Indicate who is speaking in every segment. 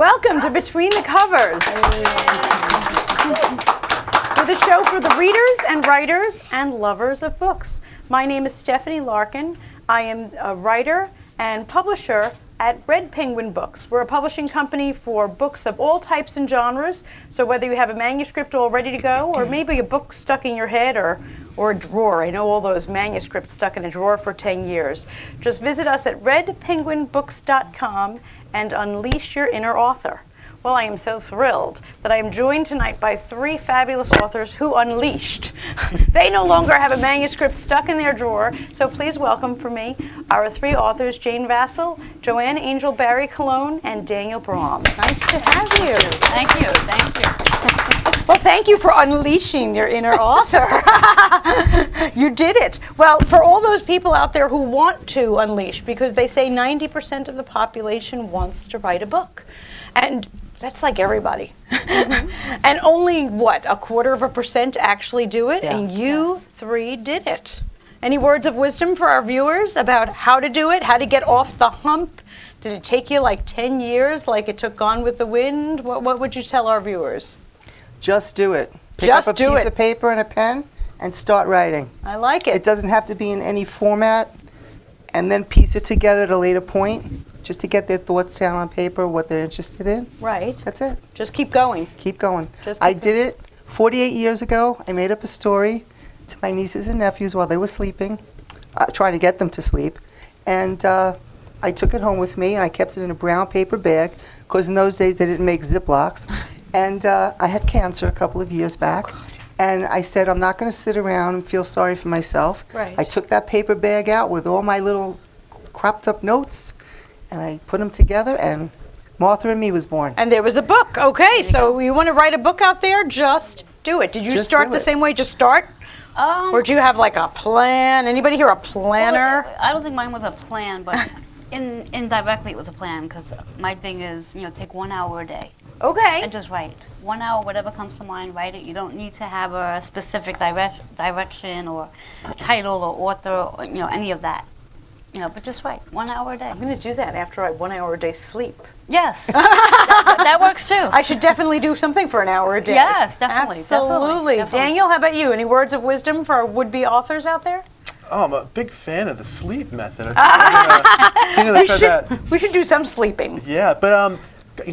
Speaker 1: Welcome to Between the Covers. We're the show for the readers and writers and lovers of books. My name is Stephanie Larkin. I am a writer and publisher at Red Penguin Books. We're a publishing company for books of all types and genres. So whether you have a manuscript all ready to go, or maybe a book stuck in your head, or a drawer. I know all those manuscripts stuck in a drawer for 10 years. Just visit us at redpenguinbooks.com and unleash your inner author. Well, I am so thrilled that I am joined tonight by three fabulous authors who unleashed. They no longer have a manuscript stuck in their drawer, so please welcome for me our three authors, Jane Vassell, Joanne Angel Barry Cologne, and Daniel Brahm. Nice to have you.
Speaker 2: Thank you.
Speaker 1: Well, thank you for unleashing your inner author. You did it. Well, for all those people out there who want to unleash, because they say 90% of the population wants to write a book. And that's like everybody. And only, what, 0.25% actually do it?
Speaker 3: Yeah.
Speaker 1: And you three did it. Any words of wisdom for our viewers about how to do it, how to get off the hump? Did it take you like 10 years like it took Gone with the Wind? What would you tell our viewers?
Speaker 3: Just do it. Pick
Speaker 1: Just
Speaker 3: up a
Speaker 1: do
Speaker 3: piece
Speaker 1: it.
Speaker 3: of paper and a pen and start writing.
Speaker 1: I like it.
Speaker 3: It doesn't have to be in any format, and then piece it together at a later point, just to get their thoughts down on paper, what they're interested in.
Speaker 1: Right.
Speaker 3: That's it.
Speaker 1: Just keep going.
Speaker 3: Keep going.
Speaker 1: Just
Speaker 3: I
Speaker 1: keep
Speaker 3: did it 48 years ago. I made up a story to my nieces and nephews while they were sleeping, trying to get them to sleep. And I took it home with me, and I kept it in a brown paper bag, because in those days they didn't make Ziplocs. And I had cancer a couple of years back. And I said, I'm not going to sit around and feel sorry for myself.
Speaker 1: Right.
Speaker 3: I took that paper bag out with all my little cropped up notes, and I put them together, and Martha and Me was born.
Speaker 1: And there was a book. Okay, so you want to write a book out there? Just do it. Did you
Speaker 3: Just
Speaker 1: start
Speaker 3: do
Speaker 1: the
Speaker 3: it.
Speaker 1: same way? Just start? Or do you have like a plan? Anybody here a planner?
Speaker 2: Well, I don't think mine was a plan, but indirectly it was a plan, because my thing is, take 1 hour a day
Speaker 1: Okay.
Speaker 2: and just write. 1 hour, whatever comes to mind, write it. You don't need to have a specific direction or title or author or, any of that. But just write 1 hour a day.
Speaker 1: I'm going to do that after I 1 hour a day sleep.
Speaker 2: Yes, that works too.
Speaker 1: I should definitely do something for an hour a day.
Speaker 2: Yes, definitely,
Speaker 1: Absolutely.
Speaker 2: definitely.
Speaker 1: Daniel, how about you? Any words of wisdom for our would-be authors out there?
Speaker 4: Oh, I'm a big fan of the sleep method. I think I'm gonna try that.
Speaker 1: We should do some sleeping.
Speaker 4: Yeah, but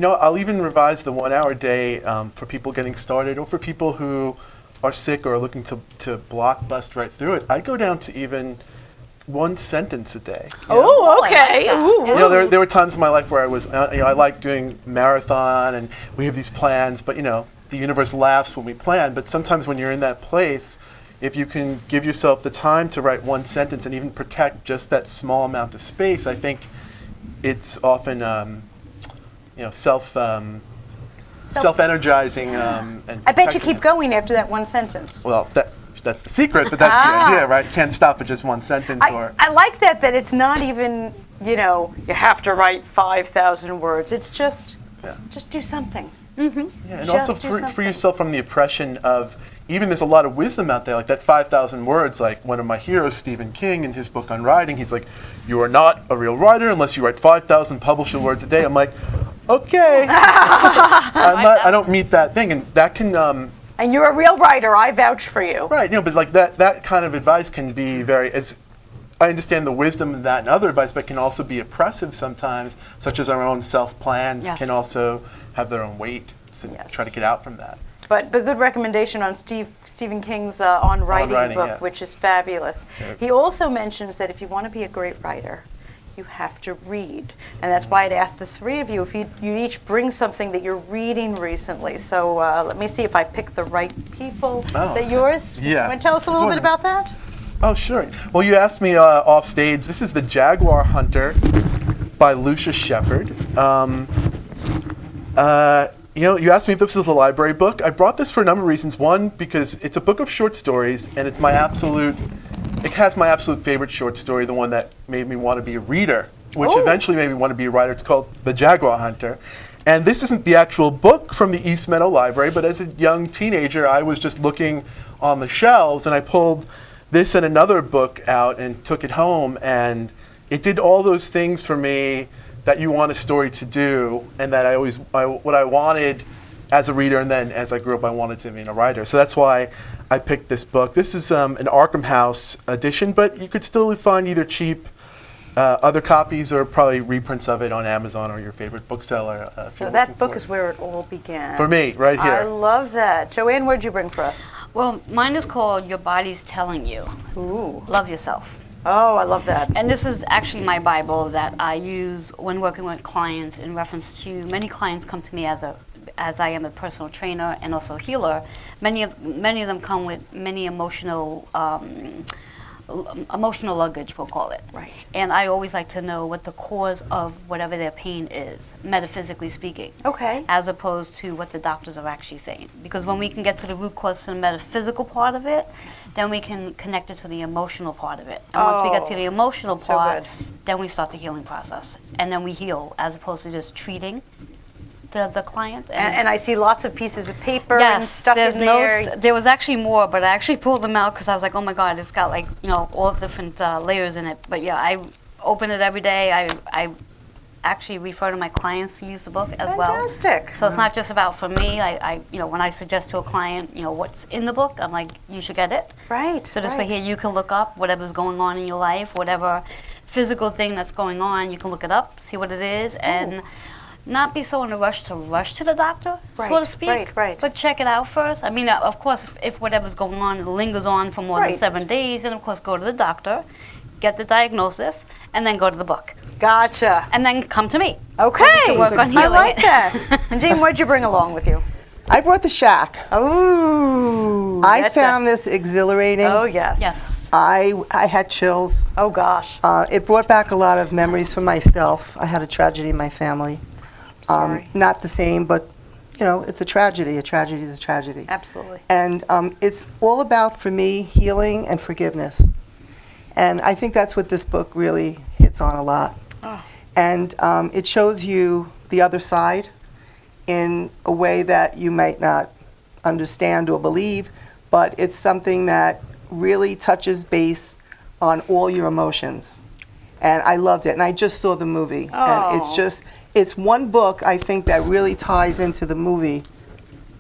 Speaker 4: I'll even revise the 1 hour a day for people getting started, or for people who are sick or are looking to bust right through it. I go down to even one sentence a day.
Speaker 1: Oh, okay.
Speaker 2: I like that.
Speaker 1: Ooh.
Speaker 4: There were times in my life where I was, I like doing marathon, and we have these plans, but the universe laughs when we plan. But sometimes when you're in that place, if you can give yourself the time to write one sentence and even protect just that small amount of space, I think it's often, self-energizing. And
Speaker 1: I bet you
Speaker 4: protecting
Speaker 1: keep
Speaker 4: it.
Speaker 1: going after that one sentence.
Speaker 4: Well, that's the secret, but that's the idea, right? You can't stop at just one sentence.
Speaker 1: I like that it's not even, you have to write 5,000 words. It's just do something.
Speaker 4: Yeah, and
Speaker 1: Just
Speaker 4: also
Speaker 1: do
Speaker 4: free
Speaker 1: something.
Speaker 4: yourself from the oppression of, even there's a lot of wisdom out there, like that 5,000 words, like one of my heroes, Stephen King, in his book on writing, he's like, you are not a real writer unless you write 5,000 publishable words a day. I'm like, okay. I don't meet that thing, and that can,
Speaker 1: And you're a real writer. I vouch for you.
Speaker 4: right, but like that kind of advice can be I understand the wisdom in that and other advice, but can also be oppressive sometimes, such as our own self-plans
Speaker 2: Yes.
Speaker 4: can also have their own weight. So
Speaker 1: Yes.
Speaker 4: try to get out from that.
Speaker 1: But good recommendation on Stephen King's On Writing book,
Speaker 4: yeah.
Speaker 1: which is fabulous.
Speaker 4: Yeah.
Speaker 1: He also mentions that if you want to be a great writer, you have to read. And that's why I'd asked the three of you if you each bring something that you're reading recently. So let me see if I pick the right people.
Speaker 4: Oh.
Speaker 1: Is that yours?
Speaker 4: Yeah.
Speaker 1: Want to tell us a little bit about that?
Speaker 4: Oh, sure. Well, you asked me off stage. This is The Jaguar Hunter by Lucia Shepard. You asked me if this was a library book. I brought this for a number of reasons. One, because it's a book of short stories, and it has my absolute favorite short story, the one that made me want to be a reader, which
Speaker 1: Ooh.
Speaker 4: eventually made me want to be a writer. It's called The Jaguar Hunter. And this isn't the actual book from the East Meadow Library, but as a young teenager, I was just looking on the shelves, and I pulled this and another book out and took it home, and it did all those things for me that you want a story to do, and that what I wanted as a reader, and then as I grew up, I wanted to be a writer. So that's why I picked this book. This is an Arkham House edition, but you could still find either cheap other copies or probably reprints of it on Amazon or your favorite bookseller.
Speaker 1: So that book is where it all began.
Speaker 4: For me, right here.
Speaker 1: I love that. Joanne, what did you bring for us?
Speaker 2: Well, mine is called Your Body's Telling You.
Speaker 1: Ooh.
Speaker 2: Love Yourself.
Speaker 1: Oh, I love that.
Speaker 2: And this is actually my Bible that I use when working with clients in reference to many clients come to me as I am a personal trainer and also healer. Many of them come with many emotional luggage, we'll call it.
Speaker 1: Right.
Speaker 2: And I always like to know what the cause of whatever their pain is, metaphysically speaking.
Speaker 1: Okay.
Speaker 2: As opposed to what the doctors are actually saying. Because when we can get to the root cause to the metaphysical part of it, then we can connect it to the emotional part of it. And once we get to the emotional
Speaker 1: so
Speaker 2: part,
Speaker 1: good.
Speaker 2: then we start the healing process. And then we heal, as opposed to just treating the client.
Speaker 1: And I see lots of pieces of paper and
Speaker 2: yes,
Speaker 1: stuff
Speaker 2: there's
Speaker 1: in there.
Speaker 2: notes. There was actually more, but I actually pulled them out because I was like, oh my God, it's got all different layers in it. But yeah, I open it every day. I actually refer to my clients to use the book as well.
Speaker 1: Fantastic.
Speaker 2: So it's not just about for me. I when I suggest to a client, what's in the book, I'm like, you should get it.
Speaker 1: Right.
Speaker 2: So this way here, you can look up whatever's going on in your life, whatever physical thing that's going on, you can look it up, see what it is, and not be so in a rush to the doctor, so to speak.
Speaker 1: Right.
Speaker 2: But check it out first. I mean, of course, if whatever's going on lingers on for more than 7 days, then of course go to the doctor, get the diagnosis, and then go to the book.
Speaker 1: Gotcha.
Speaker 2: And then come to me.
Speaker 1: Okay.
Speaker 2: So we can work on
Speaker 1: I
Speaker 2: healing
Speaker 1: like
Speaker 2: it.
Speaker 1: that. And Jean, what'd you bring along with you?
Speaker 3: I brought the Shack.
Speaker 1: Ooh.
Speaker 3: I found this exhilarating.
Speaker 1: Oh, yes.
Speaker 2: Yes.
Speaker 3: I had chills.
Speaker 1: Oh, gosh.
Speaker 3: It brought back a lot of memories for myself. I had a tragedy in my family.
Speaker 1: Sorry.
Speaker 3: Not the same, but it's a tragedy. A tragedy is a tragedy.
Speaker 1: Absolutely.
Speaker 3: And it's all about, for me, healing and forgiveness. And I think that's what this book really hits on a lot.
Speaker 1: Oh.
Speaker 3: And it shows you the other side in a way that you might not understand or believe, but it's something that really touches base on all your emotions. And I loved it. And I just saw the movie. And it's one book, I think, that really ties into the movie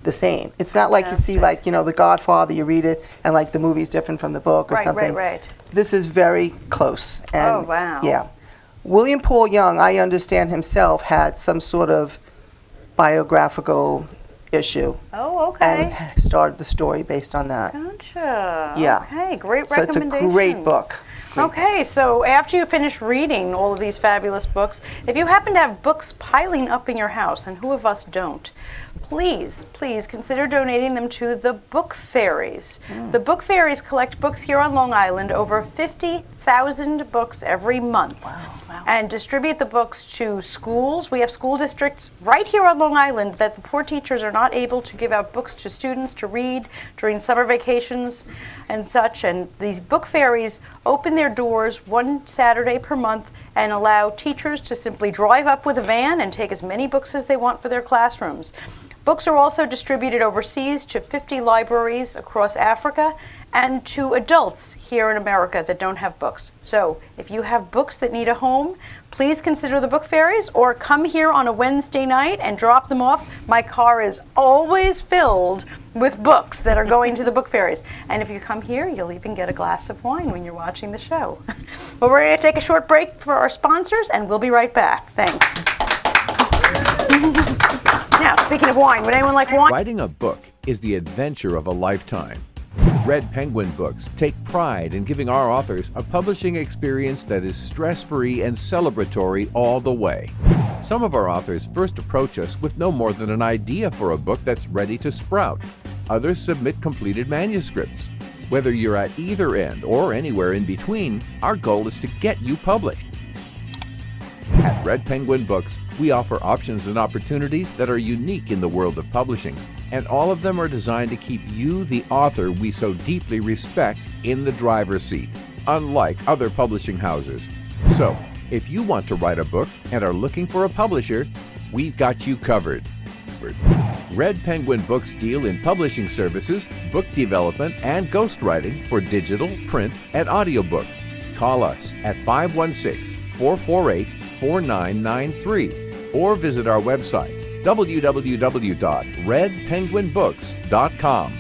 Speaker 3: the same. It's not like you see, The Godfather, you read it, and the movie's different from the book or something.
Speaker 1: Right.
Speaker 3: This is very close. And,
Speaker 1: Oh, wow.
Speaker 3: Yeah. William Paul Young, I understand himself, had some sort of biographical issue.
Speaker 1: Oh, okay.
Speaker 3: And started the story based on that.
Speaker 1: Gotcha.
Speaker 3: Yeah.
Speaker 1: Okay, great
Speaker 3: So it's a
Speaker 1: recommendations.
Speaker 3: great book.
Speaker 1: Okay, so after you finish reading all of these fabulous books, if you happen to have books piling up in your house, and who of us don't, please consider donating them to the Book Fairies. The Book Fairies collect books here on Long Island, over 50,000 books every month.
Speaker 3: Wow.
Speaker 1: And distribute the books to schools. We have school districts right here on Long Island that the poor teachers are not able to give out books to students to read during summer vacations and such. And these Book Fairies open their doors one Saturday per month and allow teachers to simply drive up with a van and take as many books as they want for their classrooms. Books are also distributed overseas to 50 libraries across Africa and to adults here in America that don't have books. So if you have books that need a home, please consider the Book Fairies or come here on a Wednesday night and drop them off. My car is always filled with books that are going to the Book Fairies. And if you come here, you'll even get a glass of wine when you're watching the show. But we're going to take a short break for our sponsors and we'll be right back. Thanks. Now, speaking of wine, would anyone like wine?
Speaker 5: Writing a book is the adventure of a lifetime. Red Penguin Books take pride in giving our authors a publishing experience that is stress-free and celebratory all the way. Some of our authors first approach us with no more than an idea for a book that's ready to sprout. Others submit completed manuscripts. Whether you're at either end or anywhere in between, our goal is to get you published. At Red Penguin Books, we offer options and opportunities that are unique in the world of publishing, and all of them are designed to keep you, the author we so deeply respect, in the driver's seat, unlike other publishing houses. So, if you want to write a book and are looking for a publisher, we've got you covered. Red Penguin Books deal in publishing services, book development, and ghostwriting for digital, print, and audiobook. Call us at 516-448-5600 4993 or visit our website www.redpenguinbooks.com.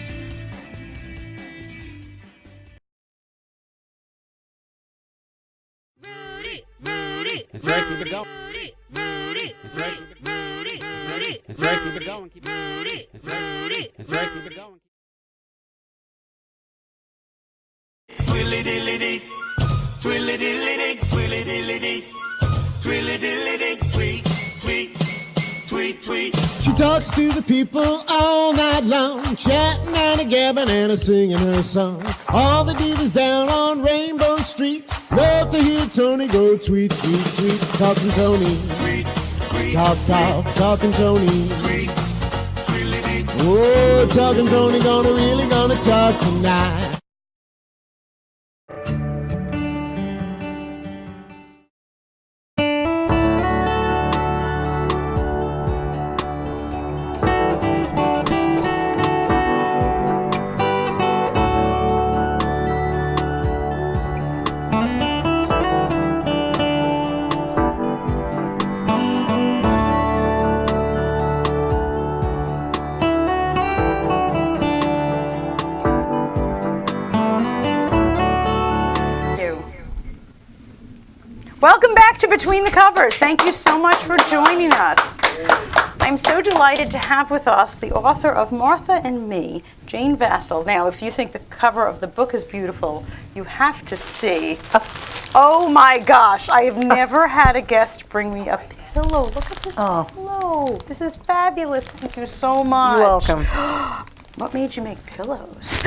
Speaker 6: That's right, keep it going. That's right, keep it going. That's right, keep it going. That's right, keep it going.
Speaker 7: Twilly dilly dee, twilly dilly dee, twilly dilly dee, twilly dilly dee, tweet, tweet, tweet, tweet.
Speaker 8: She talks to the people all night long, chatting and a-gabbing and a-singing her song. All the divas down on Rainbow Street love to hear Tony go tweet, tweet, tweet. Talking Tony,
Speaker 7: Tweet, tweet,
Speaker 8: talk, talk, talking Tony.
Speaker 7: tweet, twilly dee.
Speaker 8: Oh, talking Tony gonna talk tonight.
Speaker 1: Welcome back to Between the Covers. Thank you so much for joining us. I'm so delighted to have with us the author of Martha and Me, Jane Vassell. Now, if you think the cover of the book is beautiful, you have to see. Oh my gosh, I have never had a guest bring me a pillow. Look at this pillow. This is fabulous. Thank you so much.
Speaker 3: You're welcome.
Speaker 1: What made you make pillows?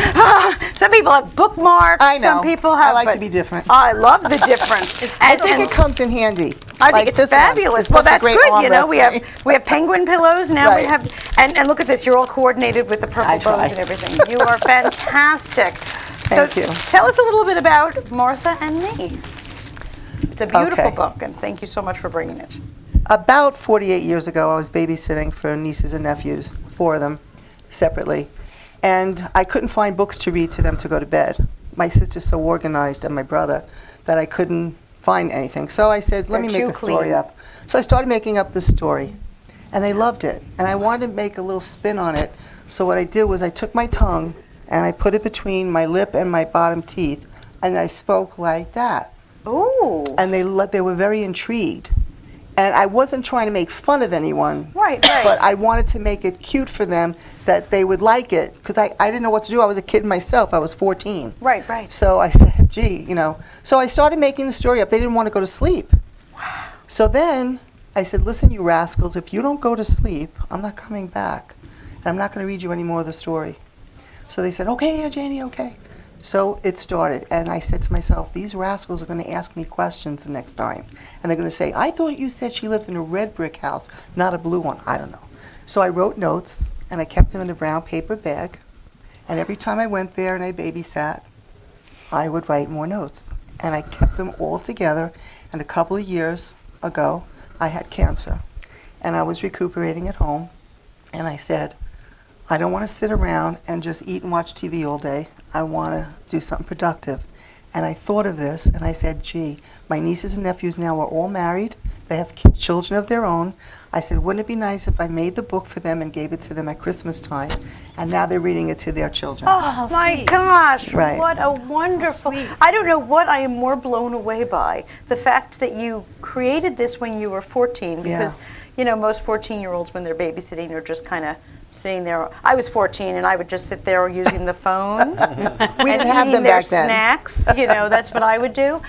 Speaker 1: Some people have bookmarks.
Speaker 3: I know.
Speaker 1: Some people have.
Speaker 3: I like to
Speaker 1: but
Speaker 3: be different.
Speaker 1: I love the difference.
Speaker 3: I think it comes in handy.
Speaker 1: I
Speaker 3: Like
Speaker 1: think it's
Speaker 3: this one.
Speaker 1: fabulous.
Speaker 3: It's
Speaker 1: Well,
Speaker 3: such a
Speaker 1: that's
Speaker 3: great
Speaker 1: good. You know,
Speaker 3: armrest
Speaker 1: we have penguin pillows now. We
Speaker 3: Right.
Speaker 1: have, and look at this. You're all coordinated with the purple
Speaker 3: I
Speaker 1: bows
Speaker 3: try.
Speaker 1: and everything. You are fantastic.
Speaker 3: Thank
Speaker 1: so
Speaker 3: you.
Speaker 1: Tell us a little bit about Martha and Me. It's a beautiful
Speaker 3: Okay.
Speaker 1: book, and thank you so much for bringing it.
Speaker 3: About 48 years ago, I was babysitting for nieces and nephews, 4 of them, separately. And I couldn't find books to read to them to go to bed. My sister's so organized, and my brother, that I couldn't find anything. So I said, let me
Speaker 1: They're
Speaker 3: make a
Speaker 1: too
Speaker 3: story
Speaker 1: clean.
Speaker 3: up. So I started making up this story. And they loved it. And I wanted to make a little spin on it. So what I did was I took my tongue, and I put it between my lip and my bottom teeth, and I spoke like that.
Speaker 1: Ooh.
Speaker 3: And they were very intrigued. And I wasn't trying to make fun of anyone.
Speaker 1: Right, right.
Speaker 3: But I wanted to make it cute for them, that they would like it. Because I didn't know what to do. I was a kid myself. I was 14.
Speaker 1: Right, right.
Speaker 3: So I said, gee, you know. So I started making the story up. They didn't want to go to sleep. Wow. So then I said, listen, you rascals, if you don't go to sleep, I'm not coming back. And I'm not going to read you any more of the story. So they said, okay, yeah, Janie, okay. So it started, and I said to myself, these rascals are going to ask me questions the next time. And they're going to say, I thought you said she lived in a red brick house, not a blue one. I don't know. So I wrote notes, and I kept them in a brown paper bag. And every time I went there and I babysat, I would write more notes. And I kept them all together. And a couple of years ago, I had cancer. And I was recuperating at home. And I said, I don't want to sit around and just eat and watch TV all day. I want to do something productive. And I thought of this, and I said, gee, my nieces and nephews now are all married. They have children of their own. I said, wouldn't it be nice if I made the book for them and gave it to them at Christmas time? And now they're reading it to their children.
Speaker 1: Oh my gosh,
Speaker 3: Right.
Speaker 1: what a wonderful. I don't know what I am more blown away by. The fact that you created this when you were 14, because, you know, most 14-year-olds when they're babysitting are just kind of sitting there. I was 14 and I would just sit there using the phone.
Speaker 3: We didn't have
Speaker 1: eating
Speaker 3: them
Speaker 1: their
Speaker 3: back then.
Speaker 1: snacks, you know, that's what I would do.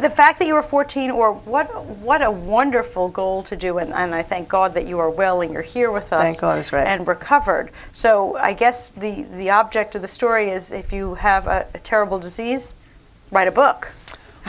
Speaker 1: The fact that you were 14, or what a wonderful goal to do, and I thank God that you are well and you're here with us.
Speaker 3: Thank God, that's right.
Speaker 1: And recovered. So I guess the object of the story is, if you have a terrible disease, write a book.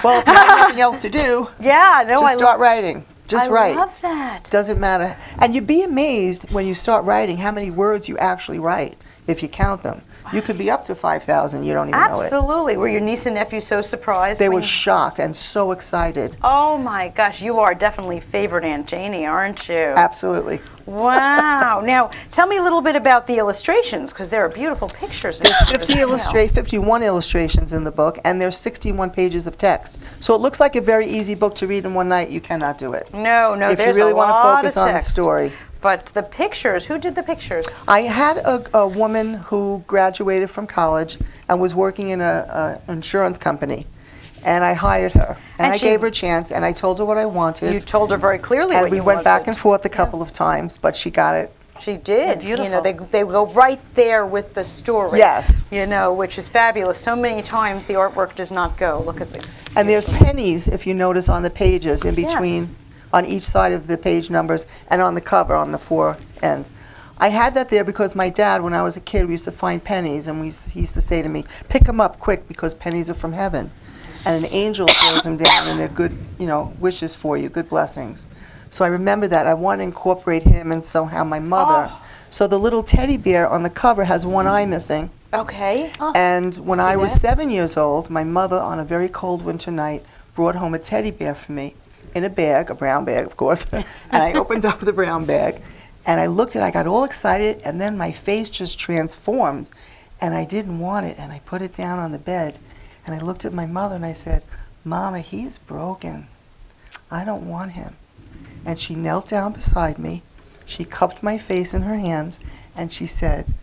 Speaker 3: Well, if you have nothing else to do,
Speaker 1: Yeah, no,
Speaker 3: just start writing. Just
Speaker 1: I
Speaker 3: write.
Speaker 1: love that.
Speaker 3: Doesn't matter. And you'd be amazed when you start writing how many words you actually write. if you count them. You could be up to 5,000, you don't even know it.
Speaker 1: Absolutely. Were your niece and nephew so surprised?
Speaker 3: They
Speaker 1: when
Speaker 3: were
Speaker 1: you-
Speaker 3: shocked and so excited.
Speaker 1: Oh my gosh, you are definitely favored Aunt Janie, aren't you?
Speaker 3: Absolutely.
Speaker 1: Wow. Now, tell me a little bit about the illustrations, because there are beautiful pictures. in here as well.
Speaker 3: 51 illustrations in the book, and there's 61 pages of text. So it looks like a very easy book to read in one night. You cannot do it.
Speaker 1: No,
Speaker 3: If you
Speaker 1: there's
Speaker 3: really
Speaker 1: a
Speaker 3: want to
Speaker 1: lot
Speaker 3: focus
Speaker 1: of
Speaker 3: on the
Speaker 1: text.
Speaker 3: story.
Speaker 1: But the pictures, who did the pictures?
Speaker 3: I had a woman who graduated from college and was working in an insurance company, and I hired her. And
Speaker 1: And
Speaker 3: I
Speaker 1: she-
Speaker 3: gave her a chance, and I told her what I wanted.
Speaker 1: You told her very clearly
Speaker 3: and
Speaker 1: what
Speaker 3: we
Speaker 1: you
Speaker 3: went back
Speaker 1: wanted.
Speaker 3: and forth a couple of times, but she got it.
Speaker 1: She did.
Speaker 2: They're
Speaker 1: You know,
Speaker 2: beautiful.
Speaker 1: they go right there with the story.
Speaker 3: Yes.
Speaker 1: You know, which is fabulous. So many times the artwork does not go. Look at this.
Speaker 3: And there's pennies, if you notice, on the pages in between,
Speaker 1: Yes.
Speaker 3: on each side of the page numbers, and on the cover on the four ends. I had that there because my dad, when I was a kid, we used to find pennies, and he used to say to me, pick them up quick because pennies are from heaven. And an angel throws them down, and they're good, wishes for you, good blessings. So I remember that. I want to incorporate him and somehow my mother. So the little teddy bear on the cover has one eye missing.
Speaker 1: Okay.
Speaker 3: And when I was
Speaker 1: that?
Speaker 3: 7 years old, my mother, on a very cold winter night, brought home a teddy bear for me in a bag, a brown bag, of course. And I opened up the brown bag, and I looked at it. I got all excited, and then my face just transformed, and I didn't want it. And I put it down on the bed, and I looked at my mother, and I said, Mama, he's broken. I don't want him. And she knelt down beside me. She cupped my face in her hands, and she said,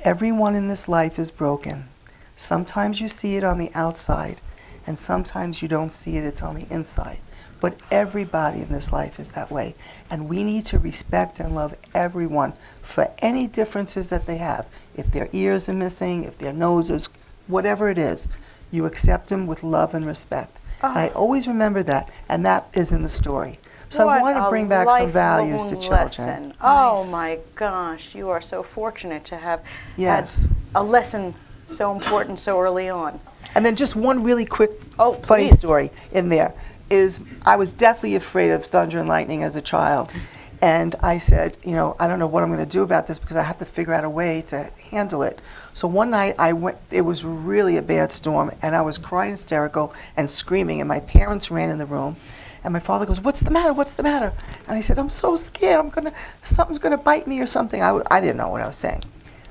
Speaker 3: everyone in this life is broken. Sometimes you see it on the outside, and sometimes you don't see it, it's on the inside. But everybody in this life is that way. And we need to respect and love everyone for any differences that they have. If their ears are missing, if their noses, whatever it is, you accept them with love and respect. And I always remember that, and that is in the story. So I
Speaker 1: What
Speaker 3: want to
Speaker 1: a
Speaker 3: bring back some values to
Speaker 1: lifelong
Speaker 3: children.
Speaker 1: lesson. Oh my gosh, you are so fortunate to have
Speaker 3: Yes.
Speaker 1: had a lesson so important so early on.
Speaker 3: And then just one really quick
Speaker 1: Oh,
Speaker 3: funny
Speaker 1: please.
Speaker 3: story in there is I was deathly afraid of thunder and lightning as a child. And I said, I don't know what I'm going to do about this because I have to figure out a way to handle it. So one night it was really a bad storm, and I was crying hysterical and screaming, and my parents ran in the room. And my father goes, what's the matter? What's the matter? And I said, I'm so scared. Something's going to bite me or something. I didn't know what I was saying.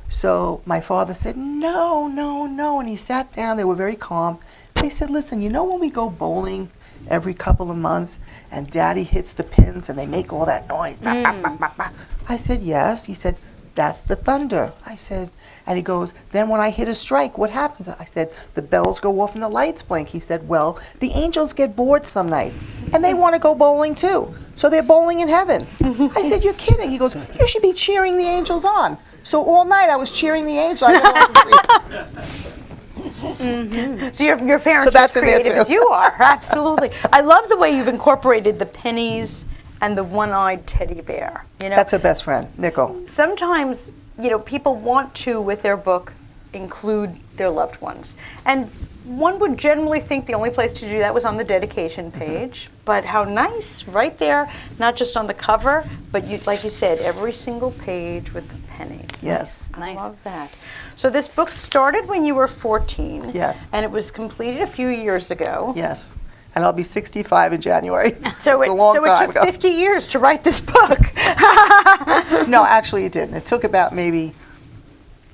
Speaker 3: So my father said, no, no, no. And he sat down. They were very calm. They said, listen, when we go bowling every couple of months and Daddy hits the pins and they make all that noise? Bah, bah, bah, bah, bah. I said, yes. He said, that's the thunder. I said, and he goes, then when I hit a strike, what happens? I said, the bells go off and the lights blink. He said, well, the angels get bored some nights and they want to go bowling too. So they're bowling in heaven. I said, you're kidding. He goes, you should be cheering the angels on. So all night I was cheering the angels. I never went to sleep.
Speaker 1: So your parents
Speaker 3: So that's
Speaker 1: are as
Speaker 3: in there,
Speaker 1: creative
Speaker 3: too.
Speaker 1: as you are. Absolutely. I love the way you've incorporated the pennies and the one-eyed teddy bear.
Speaker 3: That's her best friend, Nickel.
Speaker 1: Sometimes, people want to, with their book, include their loved ones. And one would generally think the only place to do that was on the dedication page. But how nice, right there, not just on the cover, but like you said, every single page with the pennies.
Speaker 3: Yes.
Speaker 1: I love that. So this book started when you were 14.
Speaker 3: Yes.
Speaker 1: And it was completed a few years ago.
Speaker 3: Yes. And I'll be 65 in January.
Speaker 1: So
Speaker 3: it's a long
Speaker 1: it
Speaker 3: time
Speaker 1: took
Speaker 3: ago.
Speaker 1: 50 years to write this book.
Speaker 3: No, actually it didn't. It took about maybe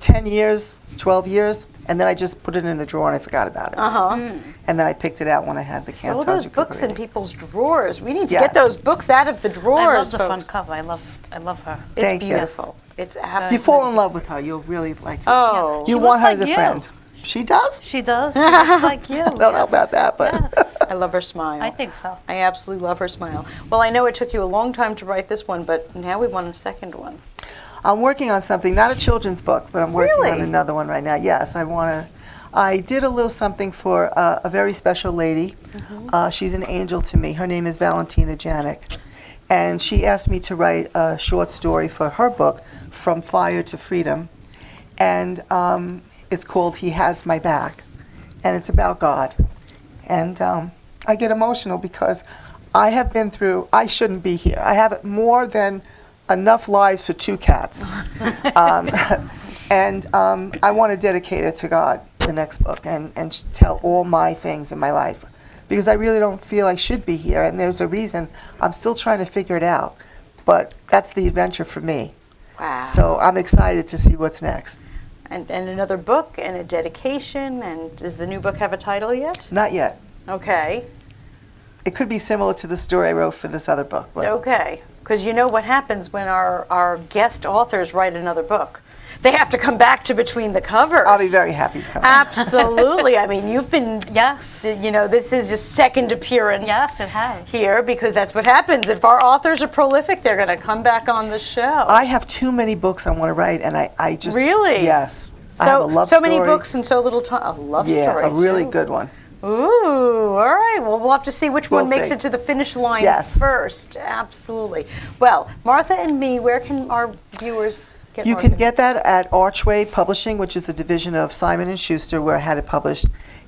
Speaker 3: 10 years, 12 years, and then I just put it in a drawer and I forgot about it. And then I picked it out when I had the
Speaker 1: So
Speaker 3: cancer.
Speaker 1: those books in people's drawers. We need to
Speaker 3: Yes.
Speaker 1: get those books out of the drawers,
Speaker 2: I love the
Speaker 1: folks.
Speaker 2: front cover. I love her.
Speaker 1: It's
Speaker 3: Thank you.
Speaker 1: beautiful. It's absolutely.
Speaker 3: You fall in love with her, you'll really like to.
Speaker 1: Oh.
Speaker 3: You
Speaker 2: She
Speaker 3: want
Speaker 2: looks
Speaker 3: her as a
Speaker 2: like you.
Speaker 3: friend. She does?
Speaker 2: She does. She looks like you.
Speaker 3: I don't know about that, but
Speaker 1: I love her smile.
Speaker 2: I think so.
Speaker 1: I absolutely love her smile. Well, I know it took you a long time to write this one, but now we want a second one.
Speaker 3: I'm working on something, not a children's book, but I'm working on
Speaker 1: Really?
Speaker 3: another one right now. Yes, I did a little something for a very special lady. She's an angel to me. Her name is Valentina Janik. And she asked me to write a short story for her book, From Fire to Freedom. And it's called He Has My Back. And it's about God. And I get emotional because I have been through, I shouldn't be here. I have more than enough lives for two cats. And I want to dedicate it to God, the next book, and tell all my things in my life. Because I really don't feel I should be here, and there's a reason. I'm still trying to figure it out. But that's the adventure for me.
Speaker 1: Wow.
Speaker 3: So I'm excited to see what's next.
Speaker 1: And another book and a dedication. And does the new book have a title yet?
Speaker 3: Not yet.
Speaker 1: Okay.
Speaker 3: It could be similar to the story I wrote for this other book. But
Speaker 1: Okay. Because you know what happens when our guest authors write another book? They have to come back to Between the Covers.
Speaker 3: I'll be very happy to come.
Speaker 1: Absolutely. I mean, you've been,
Speaker 2: Yes.
Speaker 1: you know, this is your second appearance
Speaker 2: Yes, it has.
Speaker 1: here, because that's what happens. If our authors are prolific, they're going to come back on the show.
Speaker 3: I have too many books I want to write, and I just...
Speaker 1: Really?
Speaker 3: Yes. I have a
Speaker 1: So,
Speaker 3: love
Speaker 1: so
Speaker 3: story.
Speaker 1: many books and so little time. A love
Speaker 3: Yeah,
Speaker 1: story.
Speaker 3: a really
Speaker 1: too.
Speaker 3: good one.
Speaker 1: Ooh, all right. Well, we'll have to see which
Speaker 3: We'll
Speaker 1: one makes
Speaker 3: see.
Speaker 1: it to the finish line
Speaker 3: Yes.
Speaker 1: first. Absolutely. Well, Martha and Me, where can our viewers get
Speaker 3: You
Speaker 1: Martha?
Speaker 3: can get that at Archway Publishing, which is the division of Simon & Schuster, where I had it published,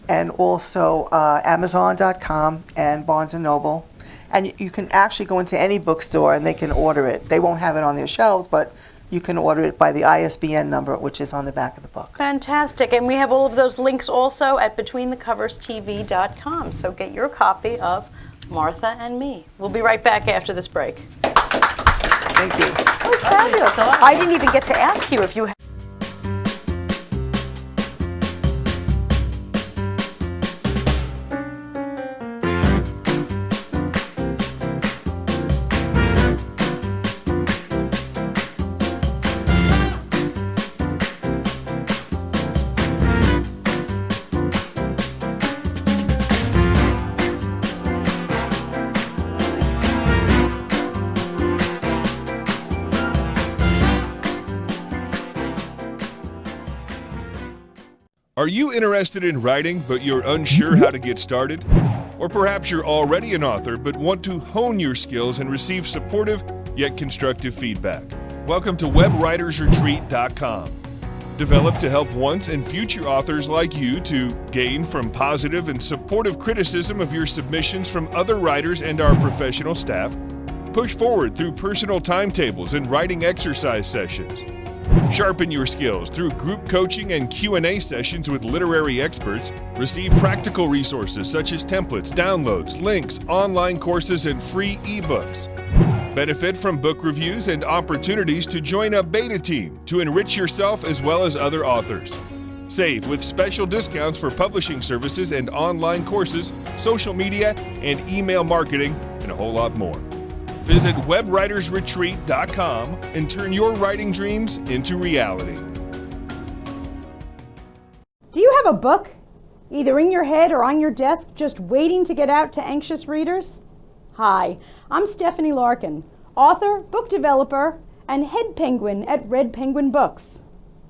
Speaker 3: and also Amazon.com and Barnes & Noble. And you can actually go into any bookstore and they can order it. They won't have it on their shelves, but you can order it by the ISBN number, which is on the back of the book.
Speaker 1: Fantastic. And we have all of those links also at BetweenTheCoversTV.com. So get your copy of Martha and Me. We'll be right back after this break.
Speaker 3: Thank you.
Speaker 1: That was fabulous.
Speaker 2: stories.
Speaker 1: I didn't even get to ask you if you
Speaker 9: Are you interested in writing, but you're unsure how to get started? Or perhaps you're already an author, but want to hone your skills and receive supportive yet constructive feedback? Welcome to WebWritersRetreat.com. Developed to help once and future authors like you to gain from positive and supportive criticism of your submissions from other writers and our professional staff, push forward through personal timetables and writing exercise sessions. Sharpen your skills through group coaching and Q&A sessions with literary experts. Receive practical resources such as templates, downloads, links, online courses, and free ebooks. Benefit from book reviews and opportunities to join a beta team to enrich yourself as well as other authors. Save with special discounts for publishing services and online courses, social media, and email marketing, and a whole lot more. Visit WebWritersRetreat.com and turn your writing dreams into reality.
Speaker 1: Do you have a book, either in your head or on your desk, just waiting to get out to anxious readers? Hi, I'm Stephanie Larkin, author, book developer, and head penguin at Red Penguin Books.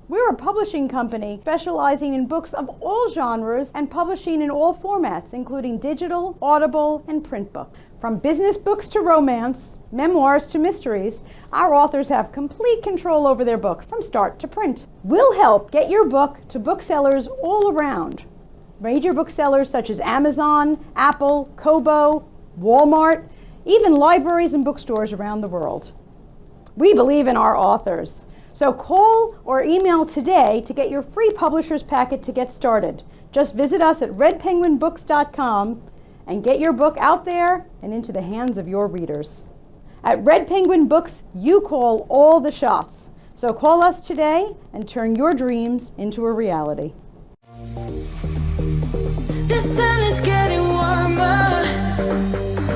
Speaker 1: We're a publishing company specializing in books of all genres and publishing in all formats, including digital, audible, and print books. From business books to romance, memoirs to mysteries, our authors have complete control over their books from start to print. We'll help get your book to booksellers all around. Major booksellers such as Amazon, Apple, Kobo, Walmart, even libraries and bookstores around the world. We believe in our authors. So call or email today to get your free publisher's packet to get started. Just visit us at redpenguinbooks.com and get your book out there and into the hands of your readers. At Red Penguin Books, you call all the shots. So call us today and turn your dreams into a reality.
Speaker 10: The sun is getting warmer,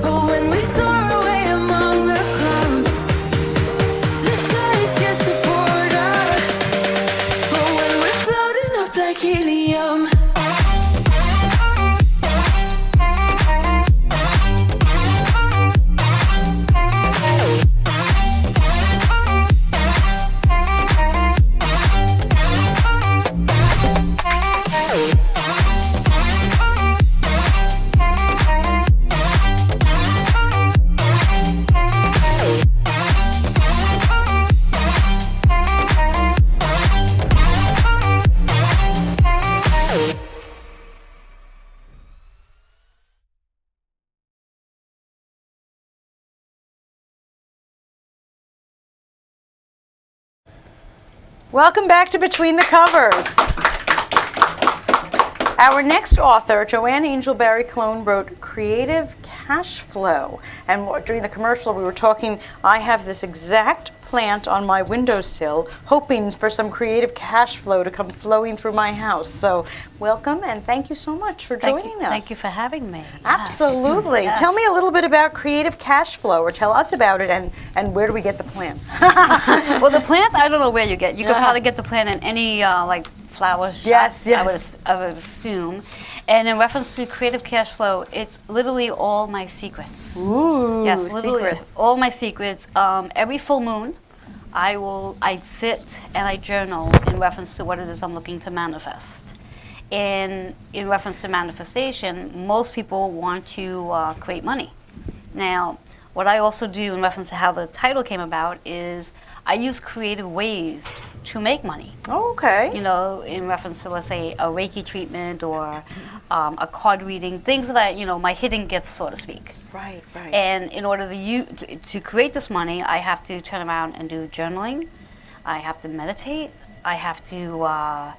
Speaker 10: but when we soar away among the clouds, the sky is just a border, but when we're floating up like helium.
Speaker 1: Welcome back to Between the Covers. Our next author, Joanne Angelberry Clone, wrote Creative Cash Flow. And during the commercial, we were talking, I have this exact plant on my windowsill, hoping for some creative cash flow to come flowing through my house. So welcome, and thank you so much for joining us.
Speaker 2: Thank you for having me. Yes.
Speaker 1: Absolutely.
Speaker 2: Yes.
Speaker 1: Tell me a little bit about Creative Cash Flow, or tell us about it, and where do we get the plant?
Speaker 2: Well, the plant, I don't know where you get. You can probably get the plant in any like flower shop.
Speaker 1: Yes, yes.
Speaker 2: I would assume. And in reference to Creative Cash Flow, it's literally all my secrets.
Speaker 1: Ooh,
Speaker 2: Yes, literally
Speaker 1: secrets.
Speaker 2: all my secrets. Every full moon, I sit and I journal in reference to what it is I'm looking to manifest. And in reference to manifestation, most people want to create money. Now, what I also do in reference to how the title came about is I use creative ways to make money.
Speaker 1: Oh, okay.
Speaker 2: You know, in reference to, let's say, a Reiki treatment or a card reading, things that my hidden gifts, so to speak.
Speaker 1: Right, right.
Speaker 2: And in order to create this money, I have to turn around and do journaling. I have to meditate. I have to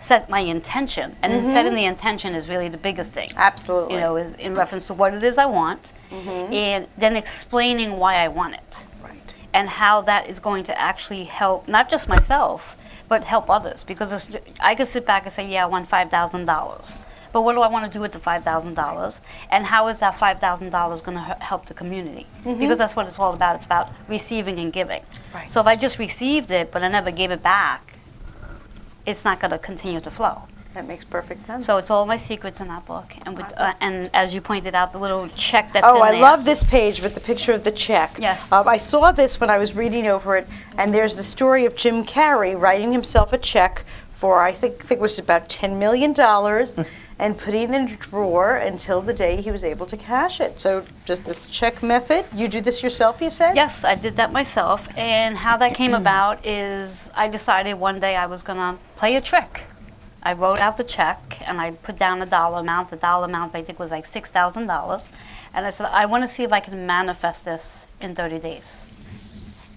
Speaker 2: set my intention. And setting the intention is really the biggest thing.
Speaker 1: Absolutely.
Speaker 2: You know, is in reference to what it is I want, and then explaining why I want it.
Speaker 1: Right.
Speaker 2: And how that is going to actually help not just myself, but help others. Because I could sit back and say, yeah, I want $5,000. But what do I want to do with the $5,000? And how is that $5,000 going to help the community? Because that's what it's all about. It's about receiving and giving.
Speaker 1: Right.
Speaker 2: So if I just received it, but I never gave it back, it's not going to continue to flow.
Speaker 1: That makes perfect sense.
Speaker 2: So it's all my secrets in that book. And and as you pointed out, the little check that's
Speaker 1: Oh,
Speaker 2: in
Speaker 1: I
Speaker 2: there.
Speaker 1: love this page with the picture of the check.
Speaker 2: Yes.
Speaker 1: I saw this when I was reading over it, and there's the story of Jim Carrey writing himself a check for, I think it was about $10 million, and putting it in a drawer until the day he was able to cash it. So just this check method, you do this yourself, you said?
Speaker 2: Yes, I did that myself. And how that came about is I decided one day I was going to play a trick. I wrote out the check and I put down a dollar amount. The dollar amount I think was like $6,000. And I said, I want to see if I can manifest this in 30 days.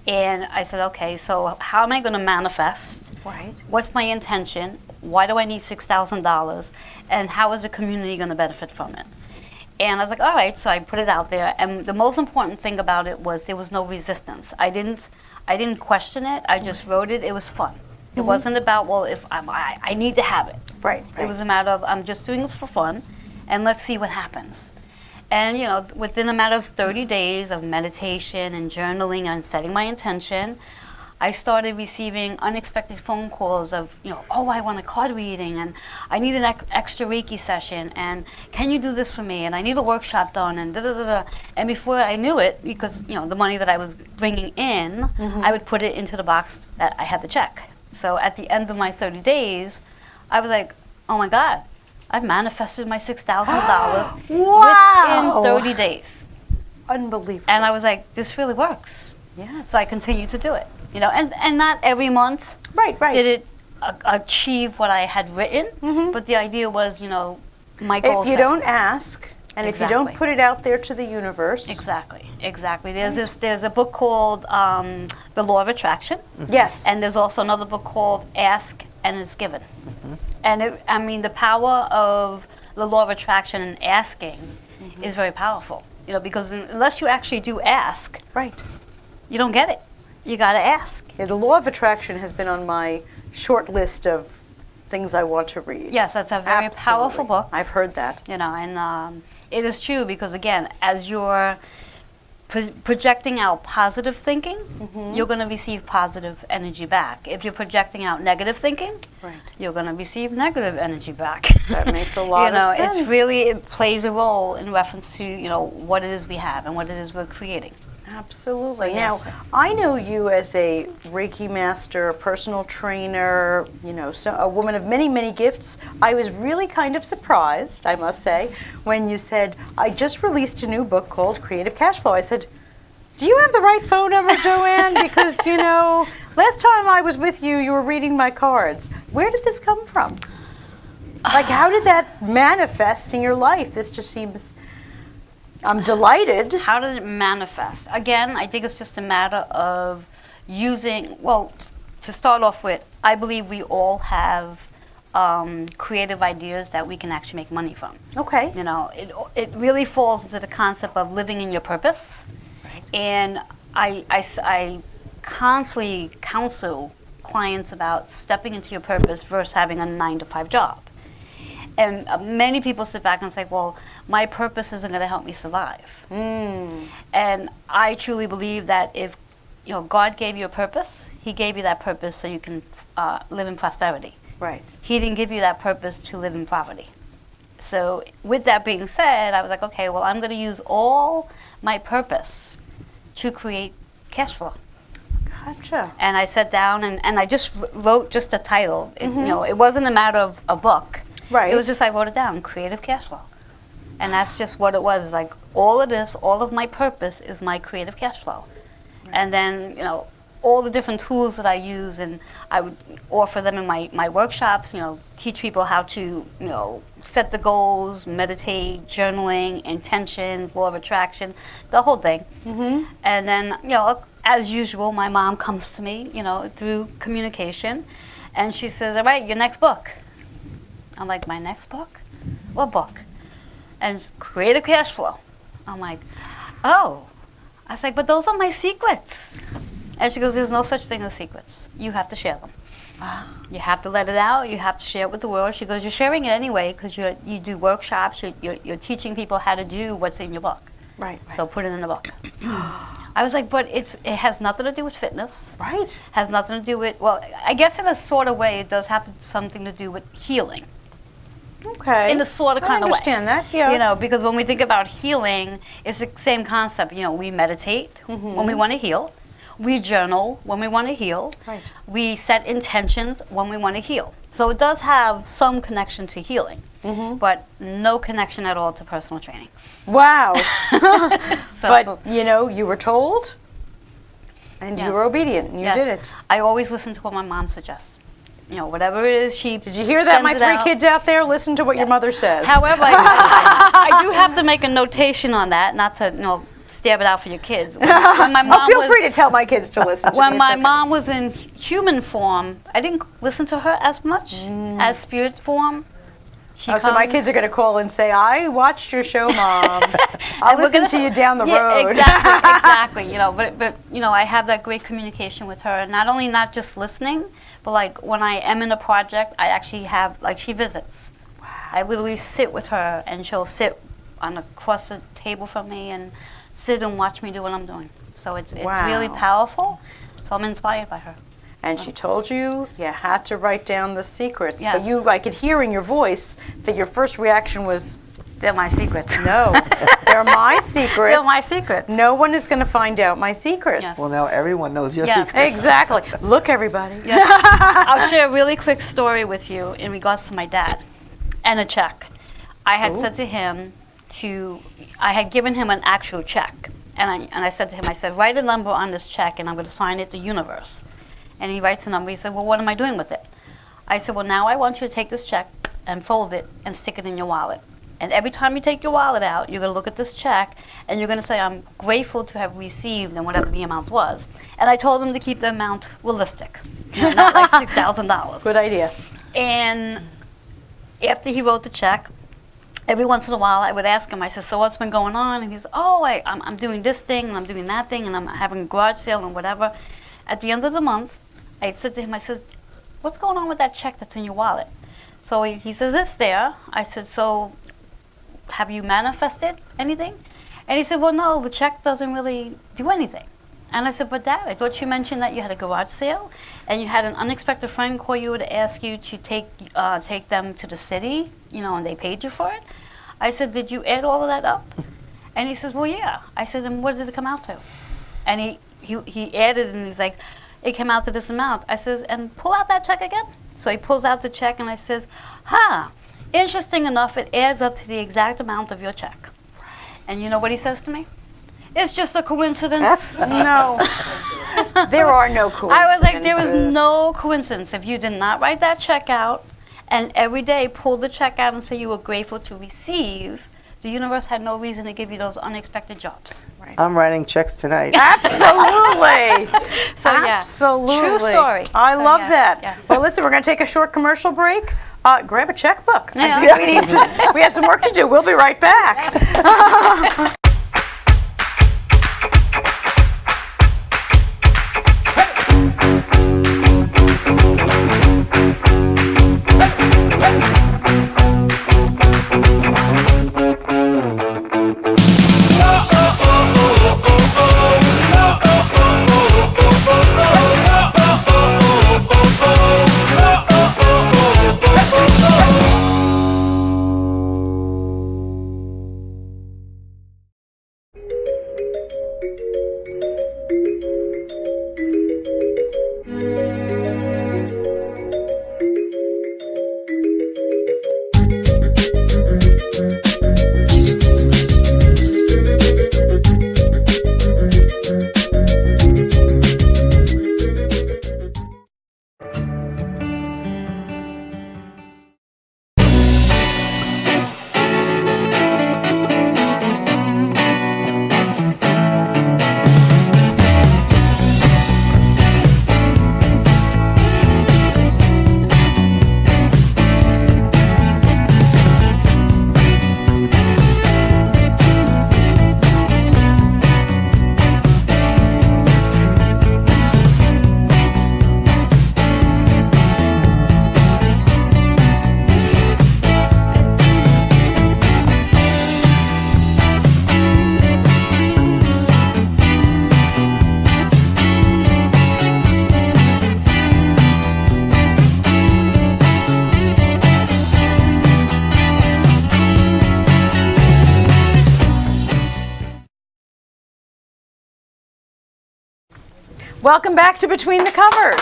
Speaker 2: And I said, okay, so how am I going to manifest?
Speaker 1: Right.
Speaker 2: What's my intention? Why do I need $6,000? And how is the community going to benefit from it? And I was like, all right, so I put it out there. And the most important thing about it was there was no resistance. I didn't question it. I just wrote it. It was fun. It wasn't about, well, if I need to have it.
Speaker 1: Right,
Speaker 2: It was a matter of, I'm just doing it for fun, and let's see what happens. And, within a matter of 30 days of meditation and journaling and setting my intention, I started receiving unexpected phone calls of, oh, I want a card reading, and I need an extra Reiki session, and can you do this for me, and I need a workshop done, and da-da-da-da. And before I knew it, because, the money that I was bringing in, I would put it into the box that I had the check. So at the end of my 30 days, I was like, oh my God, I've manifested my $6,000
Speaker 1: Wow.
Speaker 2: within 30 days.
Speaker 1: Unbelievable.
Speaker 2: And I was like, this really works.
Speaker 1: Yeah.
Speaker 2: So I continued to do it. And not every month
Speaker 1: Right, right.
Speaker 2: did it achieve what I had written, but the idea was, my goal
Speaker 1: If you
Speaker 2: set.
Speaker 1: don't ask, and if you don't
Speaker 2: Exactly.
Speaker 1: put it out there to the universe.
Speaker 2: Exactly. There's a book called The Law of Attraction.
Speaker 1: Yes.
Speaker 2: And there's also another book called Ask and It's Given. And the power of the law of attraction and asking is very powerful. Because unless you actually do ask,
Speaker 1: Right.
Speaker 2: you don't get it. You got to ask.
Speaker 1: Yeah, the Law of Attraction has been on my short list of things I want to read.
Speaker 2: Yes, that's a very powerful
Speaker 1: Absolutely.
Speaker 2: book.
Speaker 1: I've heard that.
Speaker 2: And it is true because, again, as you're projecting out positive thinking, you're going to receive positive energy back. If you're projecting out negative thinking,
Speaker 1: Right.
Speaker 2: you're going to receive negative energy back.
Speaker 1: That makes a lot of sense.
Speaker 2: It plays a role in reference to, what it is we have and what it is we're creating.
Speaker 1: Absolutely.
Speaker 2: So,
Speaker 1: Now,
Speaker 2: yes.
Speaker 1: I know you as a Reiki master, a personal trainer, so a woman of many, many gifts. I was really kind of surprised, I must say, when you said, I just released a new book called Creative Cash Flow. I said, do you have the right phone number, Joanne? Because, last time I was with you, you were reading my cards. Where did this come from? Like, how did that manifest in your life? This just seems... I'm delighted.
Speaker 2: How did it manifest? Again, I think it's just a matter of using, to to start off with, I believe we all have creative ideas that we can actually make money from.
Speaker 1: Okay.
Speaker 2: You know, it really falls into the concept of living in your purpose. And I constantly counsel clients about stepping into your purpose versus having a 9-to-5 job. And many people sit back and say, well, my purpose isn't going to help me survive. And I truly believe that if God gave you a purpose, he gave you that purpose so you can live in prosperity.
Speaker 1: Right.
Speaker 2: He didn't give you that purpose to live in poverty. So with that being said, I was like, okay, well, I'm going to use all my purpose to create cash flow.
Speaker 1: Gotcha.
Speaker 2: And I sat down and I just wrote just a title. It wasn't a matter of a book.
Speaker 1: Right.
Speaker 2: It was just I wrote it down, creative cash flow. And that's just what it was. It's like all of this, all of my purpose is my creative cash flow. And then, all the different tools that I use, and I would offer them in my workshops, teach people how to, set the goals, meditate, journaling, intentions, law of attraction, the whole thing. And then, as usual, my mom comes to me, through communication, and she says, all right, your next book. I'm like, my next book? What book? And it's creative cash flow. I'm like, oh. I was like, but those are my secrets. And she goes, there's no such thing as secrets. You have to share them. You have to let it out. You have to share it with the world. She goes, you're sharing it anyway because you do workshops. You're teaching people how to do what's in your book.
Speaker 1: Right.
Speaker 2: So put it in the book. I was like, but it has nothing to do with fitness.
Speaker 1: Right.
Speaker 2: Has nothing to do with, well, I guess in a sort of way it does have something to do with healing.
Speaker 1: Okay.
Speaker 2: In a sort of kind of way.
Speaker 1: I understand that, yes.
Speaker 2: Because when we think about healing, it's the same concept. We meditate when we want to heal. We journal when we want to heal.
Speaker 1: Right.
Speaker 2: We set intentions when we want to heal. So it does have some connection to healing, but no connection at all to personal training.
Speaker 1: Wow.
Speaker 2: So,
Speaker 1: But, you were told, and you
Speaker 2: Yes.
Speaker 1: were obedient, and you
Speaker 2: yes,
Speaker 1: did it.
Speaker 2: I always listen to what my mom suggests. Whatever it is, she
Speaker 1: Did you hear that, my
Speaker 2: sends it
Speaker 1: three
Speaker 2: out.
Speaker 1: kids out there? Listen to what your mother says.
Speaker 2: However, I do have to make a notation on that, not to stab it out for your kids. When my mom
Speaker 1: Feel
Speaker 2: was,
Speaker 1: free to tell my kids to listen to
Speaker 2: when
Speaker 1: me.
Speaker 2: my
Speaker 1: It's okay.
Speaker 2: mom was in human form, I didn't listen to her as much as spirit form. She
Speaker 1: So my
Speaker 2: comes-
Speaker 1: kids are going to call and say, I watched your show, Mom. I'll
Speaker 2: And we're
Speaker 1: listen
Speaker 2: gonna
Speaker 1: to you down the
Speaker 2: yeah,
Speaker 1: road.
Speaker 2: Exactly. But I have that great communication with her. Not just listening, but like when I am in a project, I actually have she visits. Wow. I literally sit with her, and she'll sit across the table from me and sit and watch me do what I'm doing. So it's really
Speaker 1: Wow.
Speaker 2: powerful. So I'm inspired by her.
Speaker 1: And she told you had to write down the secrets.
Speaker 2: Yes.
Speaker 1: But I could hear in your voice that your first reaction was,
Speaker 2: They're my secrets.
Speaker 1: no, they're my secrets.
Speaker 2: They're my secrets.
Speaker 1: No one is going to find out my secrets.
Speaker 2: Yes.
Speaker 3: Well, now everyone knows your
Speaker 2: Yes.
Speaker 3: secret.
Speaker 1: Exactly. Look, everybody.
Speaker 2: I'll share a really quick story with you in regards to my dad and a check. I had said to him I had given him an actual check. And I said to him, I said, write a number on this check and I'm going to sign it to Universe. And he writes a number. He said, well, what am I doing with it? I said, well, now I want you to take this check and fold it and stick it in your wallet. And every time you take your wallet out, you're going to look at this check and you're going to say, I'm grateful to have received, and whatever the amount was. And I told him to keep the amount realistic, not like $6,000.
Speaker 1: Good idea.
Speaker 2: And after he wrote the check, every once in a while I would ask him, I said, so what's been going on? And he's, I'm doing this thing and I'm doing that thing and I'm having a garage sale and whatever. At the end of the month, I said to him, I said, what's going on with that check that's in your wallet? So he says, it's there. I said, so have you manifested anything? And he said, well, no, the check doesn't really do anything. And I said, but Dad, I thought you mentioned that you had a garage sale and you had an unexpected friend call you to ask you to take them to the city, and they paid you for it. I said, did you add all of that up? And he says, well, yeah. I said, and what did it come out to? And he added, and he's like, it came out to this amount. I says, and pull out that check again. So he pulls out the check, and I says, interesting enough, it adds up to the exact amount of your check. And you know what he says to me? It's just a coincidence.
Speaker 1: No. There are no coincidences.
Speaker 2: I was like, there was no coincidence. If you did not write that check out and every day pull the check out and say you were grateful to receive, the universe had no reason to give you those unexpected jobs.
Speaker 3: I'm writing checks tonight.
Speaker 1: Absolutely.
Speaker 2: So yeah,
Speaker 1: Absolutely.
Speaker 2: true story.
Speaker 1: I
Speaker 2: So,
Speaker 1: love
Speaker 2: yes,
Speaker 1: that.
Speaker 2: yes.
Speaker 1: Well, listen, we're going to take a short commercial break. Grab a checkbook. I
Speaker 2: Yeah.
Speaker 1: think we have some work to do. We'll be right back. Welcome back to Between the Covers.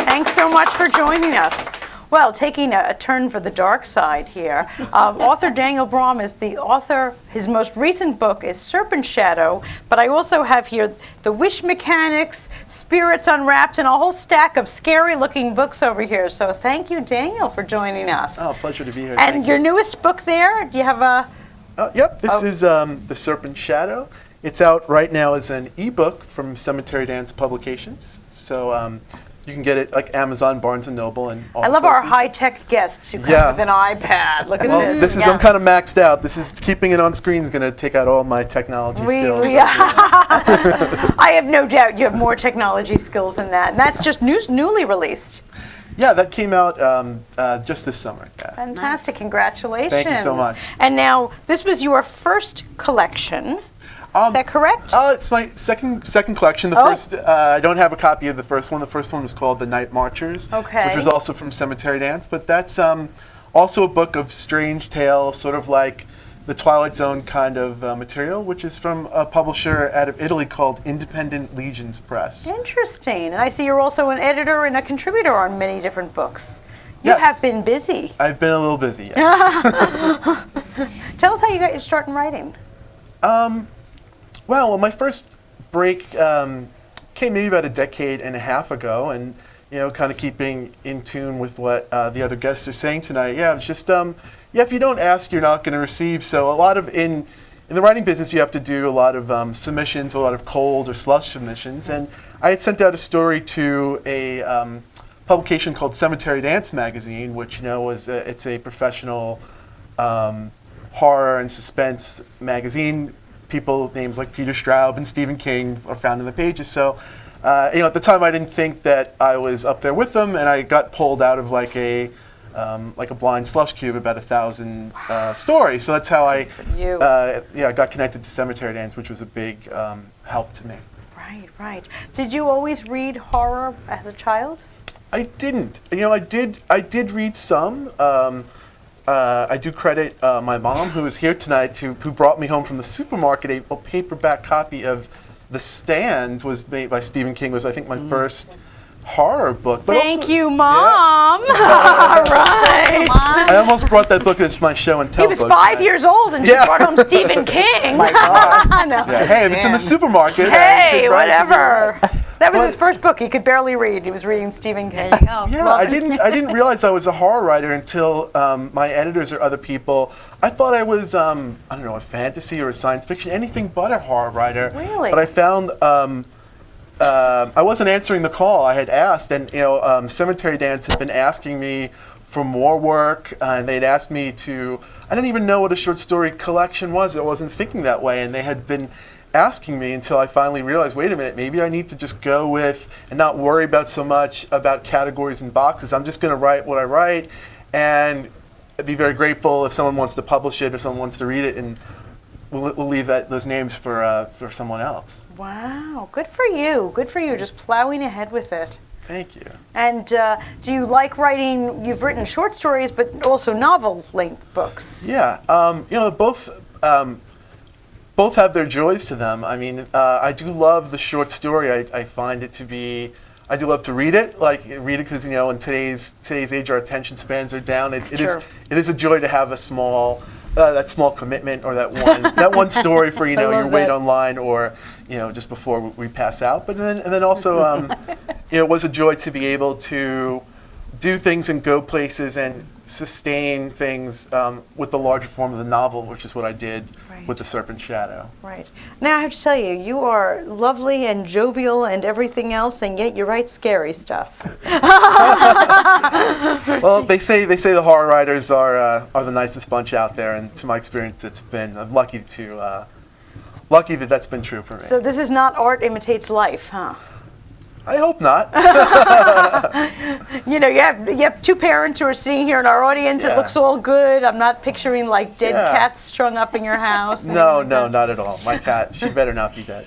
Speaker 1: Thanks so much for joining us. Well, taking a turn for the dark side here, author Daniel Braum is the author. His most recent book is Serpent Shadow, but I also have here The Wish Mechanics, Spirits Unwrapped, and a whole stack of scary-looking books over here. So thank you, Daniel, for joining us.
Speaker 4: Oh, pleasure to be here.
Speaker 1: And
Speaker 4: Thank
Speaker 1: your
Speaker 4: you.
Speaker 1: newest book there, do you have a...
Speaker 4: Yep, this is The Serpent Shadow. It's out right now as an ebook from Cemetery Dance Publications. So you can get it like Amazon, Barnes & Noble, and all
Speaker 1: I
Speaker 4: the
Speaker 1: love our
Speaker 4: places.
Speaker 1: high-tech guests who come
Speaker 4: Yeah.
Speaker 1: with an iPad. Look at
Speaker 4: Well,
Speaker 1: this.
Speaker 4: this is, I'm kind of maxed out. This is keeping it on screen is going to take out all my technology skills.
Speaker 1: I have no doubt you have more technology skills than that. And that's just newly released.
Speaker 4: Yeah, that came out just this summer. Yeah.
Speaker 1: Fantastic. Congratulations.
Speaker 4: Thank you so much.
Speaker 1: And now, this was your first collection. Is that correct?
Speaker 4: It's my second collection. The first, I don't have a copy of the first one. The first one was called The Night Marchers, which was also from Cemetery Dance. But that's also a book of strange tales, sort of like the Twilight Zone kind of material, which is from a publisher out of Italy called Independent Legions Press.
Speaker 1: Interesting. And I see you're also an editor and a contributor on many different books. You
Speaker 4: Yes.
Speaker 1: have been busy.
Speaker 4: I've been a little busy. Yeah.
Speaker 1: Tell us how you got your start in writing.
Speaker 4: Well, my first break came maybe about a decade and a half ago, and kind of keeping in tune with what the other guests are saying tonight. Yeah, it's just if you don't ask, you're not going to receive. So a lot of in the writing business, you have to do a lot of submissions, a lot of cold or slush submissions, and I had sent out a story to a publication called Cemetery Dance Magazine, which it's a professional horror and suspense magazine. People, names like Peter Straub and Stephen King are found in the pages. So, at the time I didn't think that I was up there with them, and I got pulled out of like a blind slush cube, about 1,000 stories. So that's how I got connected to Cemetery Dance, which was a big help to me.
Speaker 1: Right. Did you always read horror as a child?
Speaker 4: I didn't. I did read some. I do credit my mom, who is here tonight, who brought me home from the supermarket a paperback copy of The Stand, was made by Stephen King. Was I think my first horror book. But
Speaker 1: Thank
Speaker 4: also,
Speaker 1: you, Mom. All right.
Speaker 4: I almost brought that book as my show and tell.
Speaker 1: He was
Speaker 4: book
Speaker 1: 5 years old and she
Speaker 4: Yeah.
Speaker 1: brought home Stephen King.
Speaker 3: My God.
Speaker 1: No.
Speaker 4: Yeah, hey, if it's in the supermarket.
Speaker 1: Hey, whatever. That was
Speaker 4: But-
Speaker 1: his first book. He could barely read. He was reading Stephen King.
Speaker 2: There you go.
Speaker 4: Yeah,
Speaker 2: Love
Speaker 4: I
Speaker 2: it.
Speaker 4: didn't realize I was a horror writer until my editors or other people. I thought I was I don't know, a fantasy or a science fiction, anything but a horror writer.
Speaker 1: Really?
Speaker 4: But I found I wasn't answering the call I had asked, and Cemetery Dance had been asking me for more work, and they'd asked me to. I didn't even know what a short story collection was. I wasn't thinking that way, and they had been asking me until I finally realized, wait a minute, maybe I need to just go with and not worry about so much about categories and boxes. I'm just going to write what I write, and I'd be very grateful if someone wants to publish it or someone wants to read it, and we'll leave those names for someone else.
Speaker 1: Wow, good for you. Good for you, just plowing ahead with it.
Speaker 4: Thank you.
Speaker 1: And do you like writing? You've written short stories, but also novel-length books.
Speaker 4: Yeah, both have their joys to them. I mean, I do love the short story. I find it to be. I do love to read it, because in today's age, our attention spans are down. It is a joy to have a small. That small commitment, or that one story for your wait online, or just before we pass out. But then also it was a joy to be able to do things and go places and sustain things with the larger form of the novel, which is what I did with The Serpent Shadow.
Speaker 1: Right. Now I have to tell you, you are lovely and jovial and everything else, and yet you write scary stuff.
Speaker 4: Well, they say the horror writers are the nicest bunch out there, and to my experience, I'm lucky that that's been true for me.
Speaker 1: So this is not art imitates life, huh?
Speaker 4: I hope not.
Speaker 1: You have two parents who are sitting here in our audience.
Speaker 4: Yeah.
Speaker 1: It looks all good. I'm not picturing like dead
Speaker 4: Yeah.
Speaker 1: cats strung up in your house.
Speaker 4: No, not at all. My cat, she better not be dead.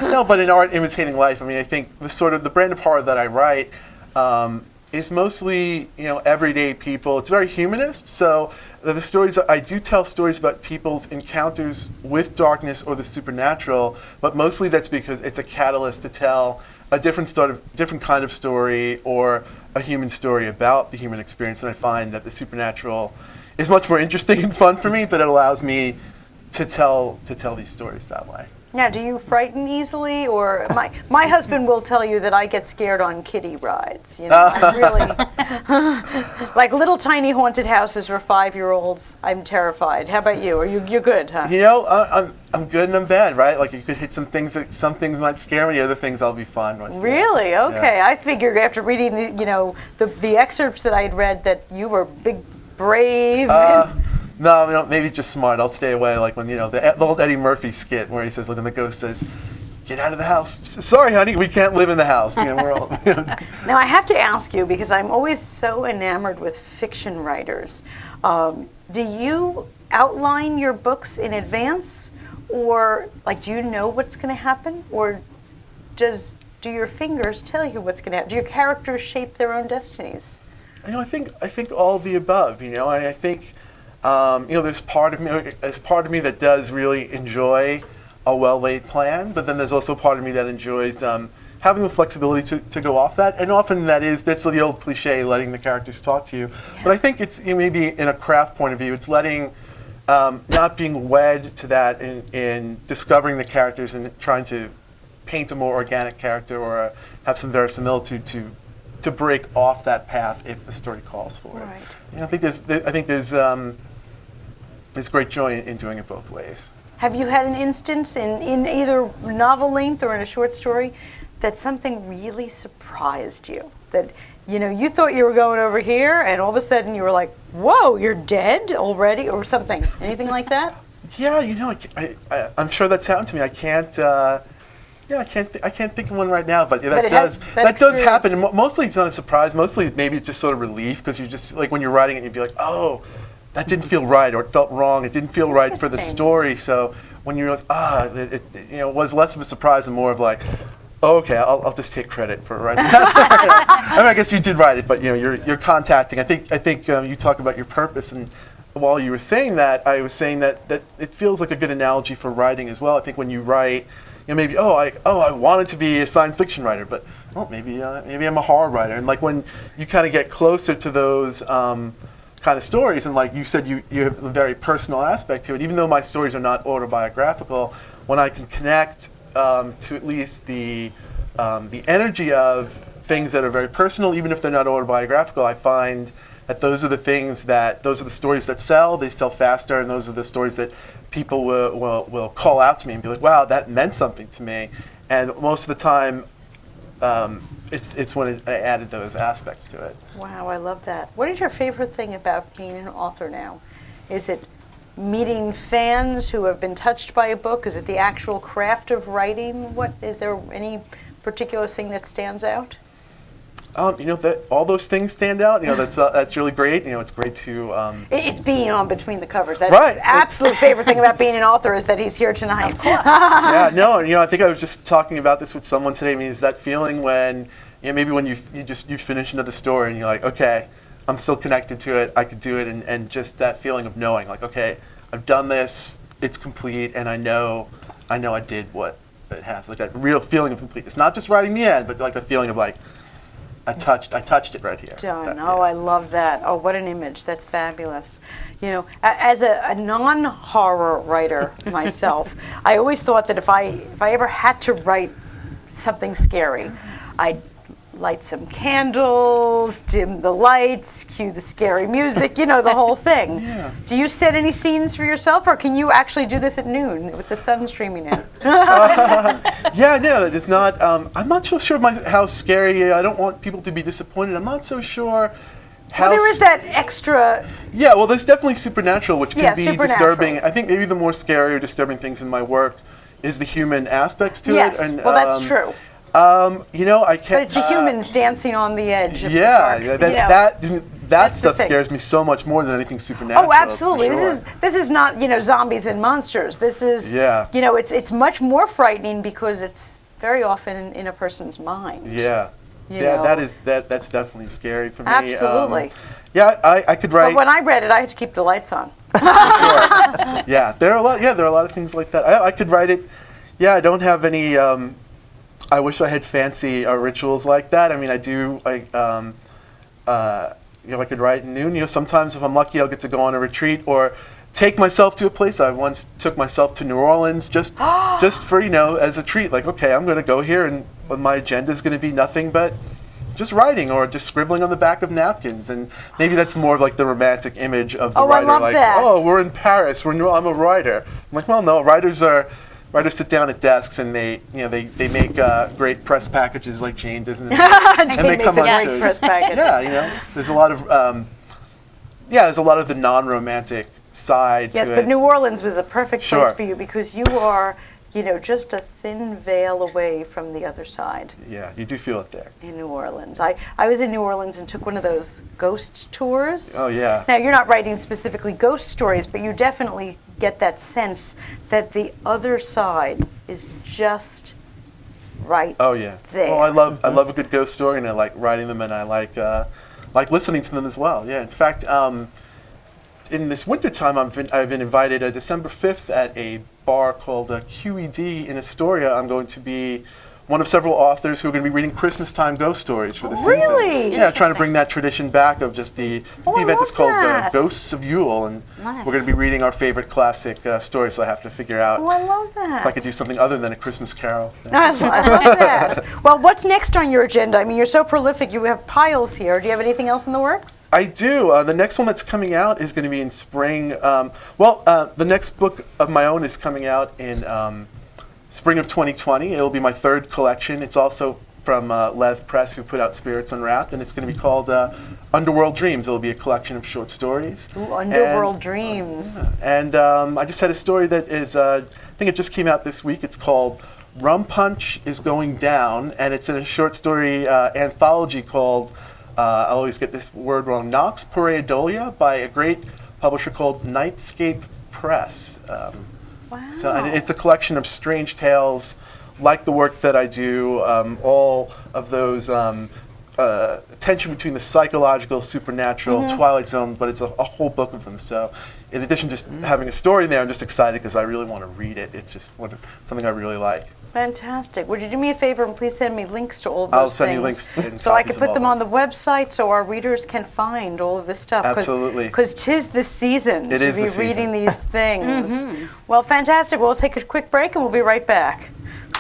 Speaker 4: No, but in art imitating life, I mean, I think the brand of horror that I write is mostly, everyday people. It's very humanist. So the stories, I do tell stories about people's encounters with darkness or the supernatural, but mostly that's because it's a catalyst to tell a different kind of story, or a human story about the human experience. And I find that the supernatural is much more interesting and fun for me, but it allows me to tell these stories that way.
Speaker 1: Now, do you frighten easily, or my husband will tell you that I get scared on kiddie rides. I'm really like little tiny haunted houses for 5-year-olds. I'm terrified. How about you? You're good, huh?
Speaker 4: I'm good and I'm bad, right? Like you could hit some things might scare me, other things I'll be fine with.
Speaker 1: Really? Okay.
Speaker 4: Yeah.
Speaker 1: I figured after reading the excerpts that I'd read that you were big, brave.
Speaker 4: No, maybe just smart. I'll stay away. Like when the old Eddie Murphy skit where he says, "Look," and the ghost says, "Get out of the house." Sorry, honey, we can't live in the house. We're all.
Speaker 1: Now I have to ask you, because I'm always so enamored with fiction writers. Do you outline your books in advance, or do you know what's going to happen, or do your fingers tell you what's going to happen? Do your characters shape their own destinies?
Speaker 4: I think all of the above. I think. There's part of me that does really enjoy a well-laid plan, but then there's also part of me that enjoys having the flexibility to go off that, and often that's the old cliche, letting the characters talk to you. Yeah. But I think it's maybe in a craft point of view, it's letting not being wed to that in discovering the characters and trying to paint a more organic character or have some verisimilitude to break off that path if the story calls for it.
Speaker 1: Right.
Speaker 4: I think there's great joy in doing it both ways.
Speaker 1: Have you had an instance in either novel length or in a short story that something really surprised you? That you thought you were going over here, and all of a sudden you were like, "Whoa, you're dead already," or something? Anything like that?
Speaker 4: Yeah, I'm sure that's happened to me. I can't think of one right now, but that does happen. And mostly it's not a surprise. Mostly maybe it's just sort of relief, because you just like when you're writing it, you'd be like, "Oh, that didn't feel right," or "It felt wrong. It didn't feel right for the story." So when you realize, it was less of a surprise and more of like, "Oh, okay, I'll just take credit for writing." I guess you did write it, but you're contacting. I think you talk about your purpose, and while you were saying that, I was saying that it feels like a good analogy for writing as well. I think when you write, maybe I wanted to be a science fiction writer, but maybe I'm a horror writer, and like when you kind of get closer to those kind of stories, and like you said, you have a very personal aspect to it. Even though my stories are not autobiographical, when I can connect to at least the energy of things that are very personal, even if they're not autobiographical. I find that those are the stories that sell. They sell faster, and those are the stories that people will call out to me and be like, "Wow, that meant something to me." And most of the time, it's when I added those aspects to it.
Speaker 1: Wow, I love that. What is your favorite thing about being an author now? Is it meeting fans who have been touched by a book? Is it the actual craft of writing? What is there any particular thing that stands out?
Speaker 4: That all those things stand out. That's really great. It's great to.
Speaker 1: It's being on between the covers. That's
Speaker 4: Right.
Speaker 1: his absolute favorite thing about being an author is that he's here tonight. Of course.
Speaker 4: Yeah, no, I think I was just talking about this with someone today. I mean, is that feeling when, maybe when you finish another story and you're like, okay, I'm still connected to it, I could do it, and just that feeling of knowing, like, okay, I've done this, it's complete, and I know I did what it has, like that real feeling of complete. It's not just writing the end, but like the feeling of like, I touched it right here.
Speaker 1: Done. I love that. Oh, what an image. That's fabulous. As a non-horror writer myself, I always thought that if I ever had to write something scary, I'd light some candles, dim the lights, cue the scary music, the whole thing.
Speaker 4: Yeah.
Speaker 1: Do you set any scenes for yourself, or can you actually do this at noon with the sun streaming in?
Speaker 4: Yeah, no, it's not. I'm not so sure how scary. I don't want people to be disappointed. I'm not so sure how.
Speaker 1: Well, there is that extra.
Speaker 4: Yeah, well, there's definitely supernatural, which can be
Speaker 1: supernatural.
Speaker 4: disturbing. I think maybe the more scary or disturbing things in my work is the human aspects to
Speaker 1: Yes,
Speaker 4: it. And,
Speaker 1: well, that's true.
Speaker 4: I can't.
Speaker 1: But it's the humans dancing on the edge. Of
Speaker 4: Yeah,
Speaker 1: the
Speaker 4: that
Speaker 1: That's the
Speaker 4: stuff
Speaker 1: thing.
Speaker 4: scares me so much more than anything supernatural.
Speaker 1: Oh, absolutely.
Speaker 4: for sure.
Speaker 1: This is not zombies and monsters. This is it's much more frightening because it's very often in a person's mind.
Speaker 4: Yeah.
Speaker 1: You
Speaker 4: Yeah,
Speaker 1: know.
Speaker 4: that's definitely scary for me.
Speaker 1: Absolutely.
Speaker 4: Yeah, I could write.
Speaker 1: But when I read it, I had to keep the lights on.
Speaker 4: Yeah, there are a lot of things like that. I could write it. Yeah, I don't have any. I wish I had fancy rituals like that. I mean, I do. I could write at noon. Sometimes if I'm lucky, I'll get to go on a retreat or take myself to a place. I once took myself to New Orleans just for as a treat. Like, okay, I'm going to go here, and my agenda is going to be nothing but just writing or just scribbling on the back of napkins. And maybe that's more of like the romantic image of the
Speaker 1: Oh, I
Speaker 4: writer.
Speaker 1: love
Speaker 4: like,
Speaker 1: that.
Speaker 4: oh, we're in Paris. I'm a writer. I'm like, well, no, writers sit down at desks and they make great press packages like Jane does, and they
Speaker 1: Makes
Speaker 4: come
Speaker 1: a
Speaker 4: on
Speaker 1: great
Speaker 4: shows.
Speaker 1: press package.
Speaker 4: Yeah, there's a lot of the non-romantic side
Speaker 1: Yes,
Speaker 4: to
Speaker 1: but
Speaker 4: it.
Speaker 1: New Orleans was a perfect
Speaker 4: Sure.
Speaker 1: place for you because you are, just a thin veil away from the other side
Speaker 4: Yeah, you do feel it there.
Speaker 1: in New Orleans. I was in New Orleans and took one of those ghost tours.
Speaker 4: Oh yeah.
Speaker 1: Now, you're not writing specifically ghost stories, but you definitely get that sense that the other side is just right
Speaker 4: Oh yeah.
Speaker 1: there.
Speaker 4: Oh, I love a good ghost story, and I like writing them, and I like listening to them as well. Yeah. In fact, in this wintertime, I've been invited December 5th at a bar called QED in Astoria. I'm going to be one of several authors who are going to be reading Christmas time ghost stories for the season.
Speaker 1: Really?
Speaker 4: Yeah, trying to bring that tradition back of just the
Speaker 1: Oh, I
Speaker 4: event is
Speaker 1: love
Speaker 4: called
Speaker 1: that.
Speaker 4: Ghosts of Yule, and
Speaker 2: Nice.
Speaker 4: we're going to be reading our favorite classic stories. So I have to figure out
Speaker 1: Oh, I love
Speaker 4: if I
Speaker 1: that.
Speaker 4: could do something other than a Christmas Carol.
Speaker 1: I love that. Well, what's next on your agenda? I mean, you're so prolific. You have piles here. Do you have anything else in the works?
Speaker 4: I do. The next one that's coming out is going to be in spring. The next book of my own is coming out in spring of 2020. It'll be my third collection. It's also from Lev Press, who put out Spirits Unwrapped, and it's going to be called Underworld Dreams. It'll be a collection of short stories.
Speaker 1: Ooh, Underworld Dreams.
Speaker 4: And I just had a story that is, I think it just came out this week. It's called Rum Punch is Going Down, and it's in a short story anthology called, I always get this word wrong, Nox Pareidolia, by a great publisher called Nightscape Press.
Speaker 1: Wow.
Speaker 4: So and it's a collection of strange tales, like the work that I do, all of those tension between the psychological, supernatural, Twilight Zone, but it's a whole book of them. So in addition to just having a story in there, I'm just excited because I really want to read it. It's just something I really like.
Speaker 1: Fantastic. Would you do me a favor and please send me links to all of those
Speaker 4: I'll send
Speaker 1: things?
Speaker 4: you links and
Speaker 1: so I
Speaker 4: copies
Speaker 1: can
Speaker 4: of
Speaker 1: put them
Speaker 4: all
Speaker 1: on the website so our readers can find all of this stuff.
Speaker 4: Absolutely.
Speaker 1: Because 'tis the season
Speaker 4: It
Speaker 1: to
Speaker 4: is
Speaker 1: be
Speaker 4: the season.
Speaker 1: reading these things. Well, fantastic. We'll take a quick break and we'll be right back.
Speaker 3: I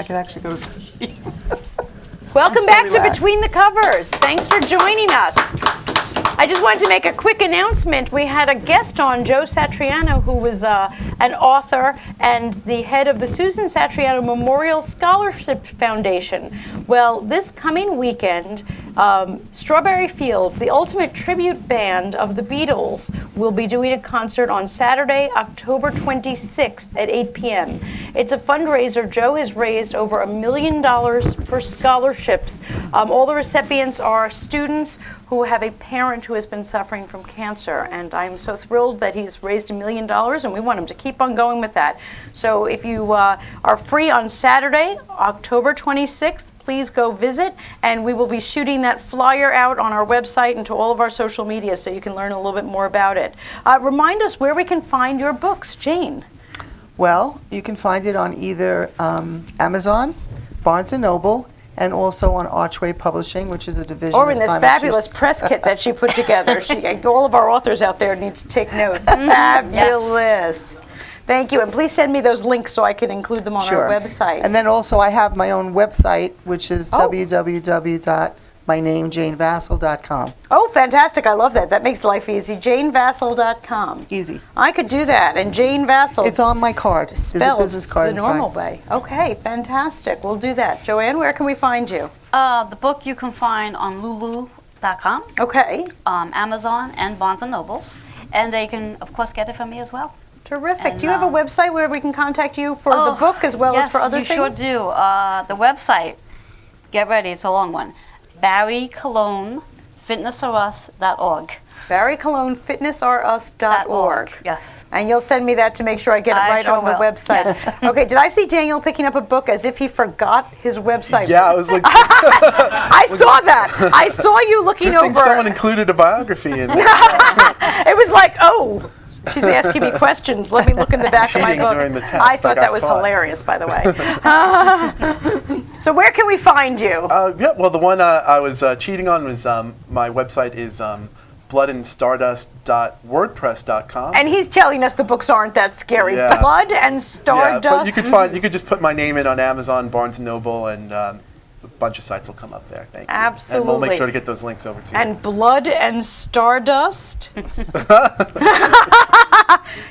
Speaker 3: could actually go to sleep.
Speaker 1: Welcome
Speaker 3: I'm so
Speaker 1: back to
Speaker 3: relaxed.
Speaker 1: Between the Covers. Thanks for joining us. I just wanted to make a quick announcement. We had a guest on, Joe Satriano, who was an author and the head of the Susan Satriano Memorial Scholarship Foundation. Well, this coming weekend, Strawberry Fields, the ultimate tribute band of the Beatles, will be doing a concert on Saturday, October 26th at 8 p.m. It's a fundraiser. Joe has raised over $1 million for scholarships. All the recipients are students who have a parent who has been suffering from cancer, and I'm so thrilled that he's raised $1 million, and we want him to keep on going with that. So if you are free on Saturday, October 26th, please go visit, and we will be shooting that flyer out on our website and to all of our social media so you can learn a little bit more about it. Remind us where we can find your books, Jane.
Speaker 3: Well, you can find it on either Amazon, Barnes & Noble, and also on Archway Publishing, which is a division
Speaker 1: Or
Speaker 3: of
Speaker 1: in this
Speaker 3: Simon
Speaker 1: fabulous
Speaker 3: Schuster.
Speaker 1: press kit that she put together. All of our authors out there need to take notes. Fabulous. Thank you. And please send me those links so I can include them on our website.
Speaker 3: And then also I have my own website, which is
Speaker 1: Oh.
Speaker 3: www.mynamejanevassal.com.
Speaker 1: Oh, fantastic. I love that. That makes life easy. JaneVassal.com.
Speaker 3: Easy.
Speaker 1: I could do that. And Jane Vassal.
Speaker 3: It's on my card. There's a
Speaker 1: spelled
Speaker 3: business card
Speaker 1: the
Speaker 3: inside.
Speaker 1: normal way. Okay, fantastic. We'll do that. Joanne, where can we find you?
Speaker 2: The book you can find on lulu.com,
Speaker 1: Okay.
Speaker 2: Amazon, and Barnes & Nobles. And they can, of course, get it from me as well.
Speaker 1: Terrific.
Speaker 2: And,
Speaker 1: do you have a website where we can contact you for the book as well as for other things?
Speaker 2: Yes, you sure do. The website, get ready, it's a long one. BarryCologneFitnessRUs.org.
Speaker 1: BarryCologneFitnessRUs.org.
Speaker 2: Yes.
Speaker 1: And you'll send me that to make sure I get it
Speaker 2: I
Speaker 1: right
Speaker 2: sure
Speaker 1: on the
Speaker 2: will.
Speaker 1: website.
Speaker 2: Yes.
Speaker 1: Okay, did I see Daniel picking up a book as if he forgot his website?
Speaker 4: Yeah, I was like,
Speaker 1: I saw that. I saw you looking
Speaker 4: I think
Speaker 1: over.
Speaker 4: someone included a biography in there.
Speaker 1: It was like, oh, she's asking me questions. Let me look in the back of my
Speaker 4: Cheating
Speaker 1: book.
Speaker 4: during the test.
Speaker 1: I thought
Speaker 4: I got
Speaker 1: that was
Speaker 4: caught.
Speaker 1: hilarious, by the way. So where can we find you?
Speaker 4: Yeah, well, the one I was cheating on was my website is bloodandstardust.wordpress.com.
Speaker 1: And he's telling us the books aren't that scary.
Speaker 4: Yeah.
Speaker 1: Blood and
Speaker 4: Yeah,
Speaker 1: Stardust.
Speaker 4: but you could just put my name in on Amazon, Barnes & Noble, and a bunch of sites will come up there. Thank you.
Speaker 1: Absolutely.
Speaker 4: And we'll make sure to get those links over to you.
Speaker 1: And Blood and Stardust.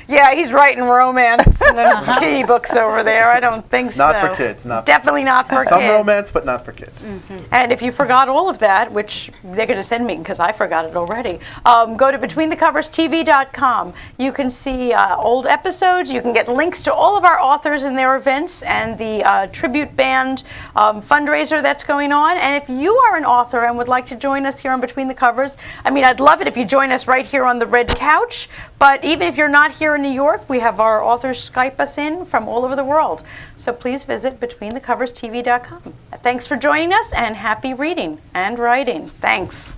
Speaker 1: Yeah, he's writing romance and kitty books over there. I don't think so.
Speaker 4: Not for kids.
Speaker 1: Definitely not for
Speaker 4: Some
Speaker 1: kids.
Speaker 4: romance, but not for kids.
Speaker 1: And if you forgot all of that, which they're going to send me because I forgot it already, go to BetweenTheCoversTV.com. You can see old episodes. You can get links to all of our authors and their events and the tribute band fundraiser that's going on. And if you are an author and would like to join us here on Between the Covers, I mean, I'd love it if you join us right here on the red couch. But even if you're you're not here in New York, we have our authors Skype us in from all over the world. So please visit BetweenTheCoversTV.com. Thanks for joining us, and happy reading and writing. Thanks.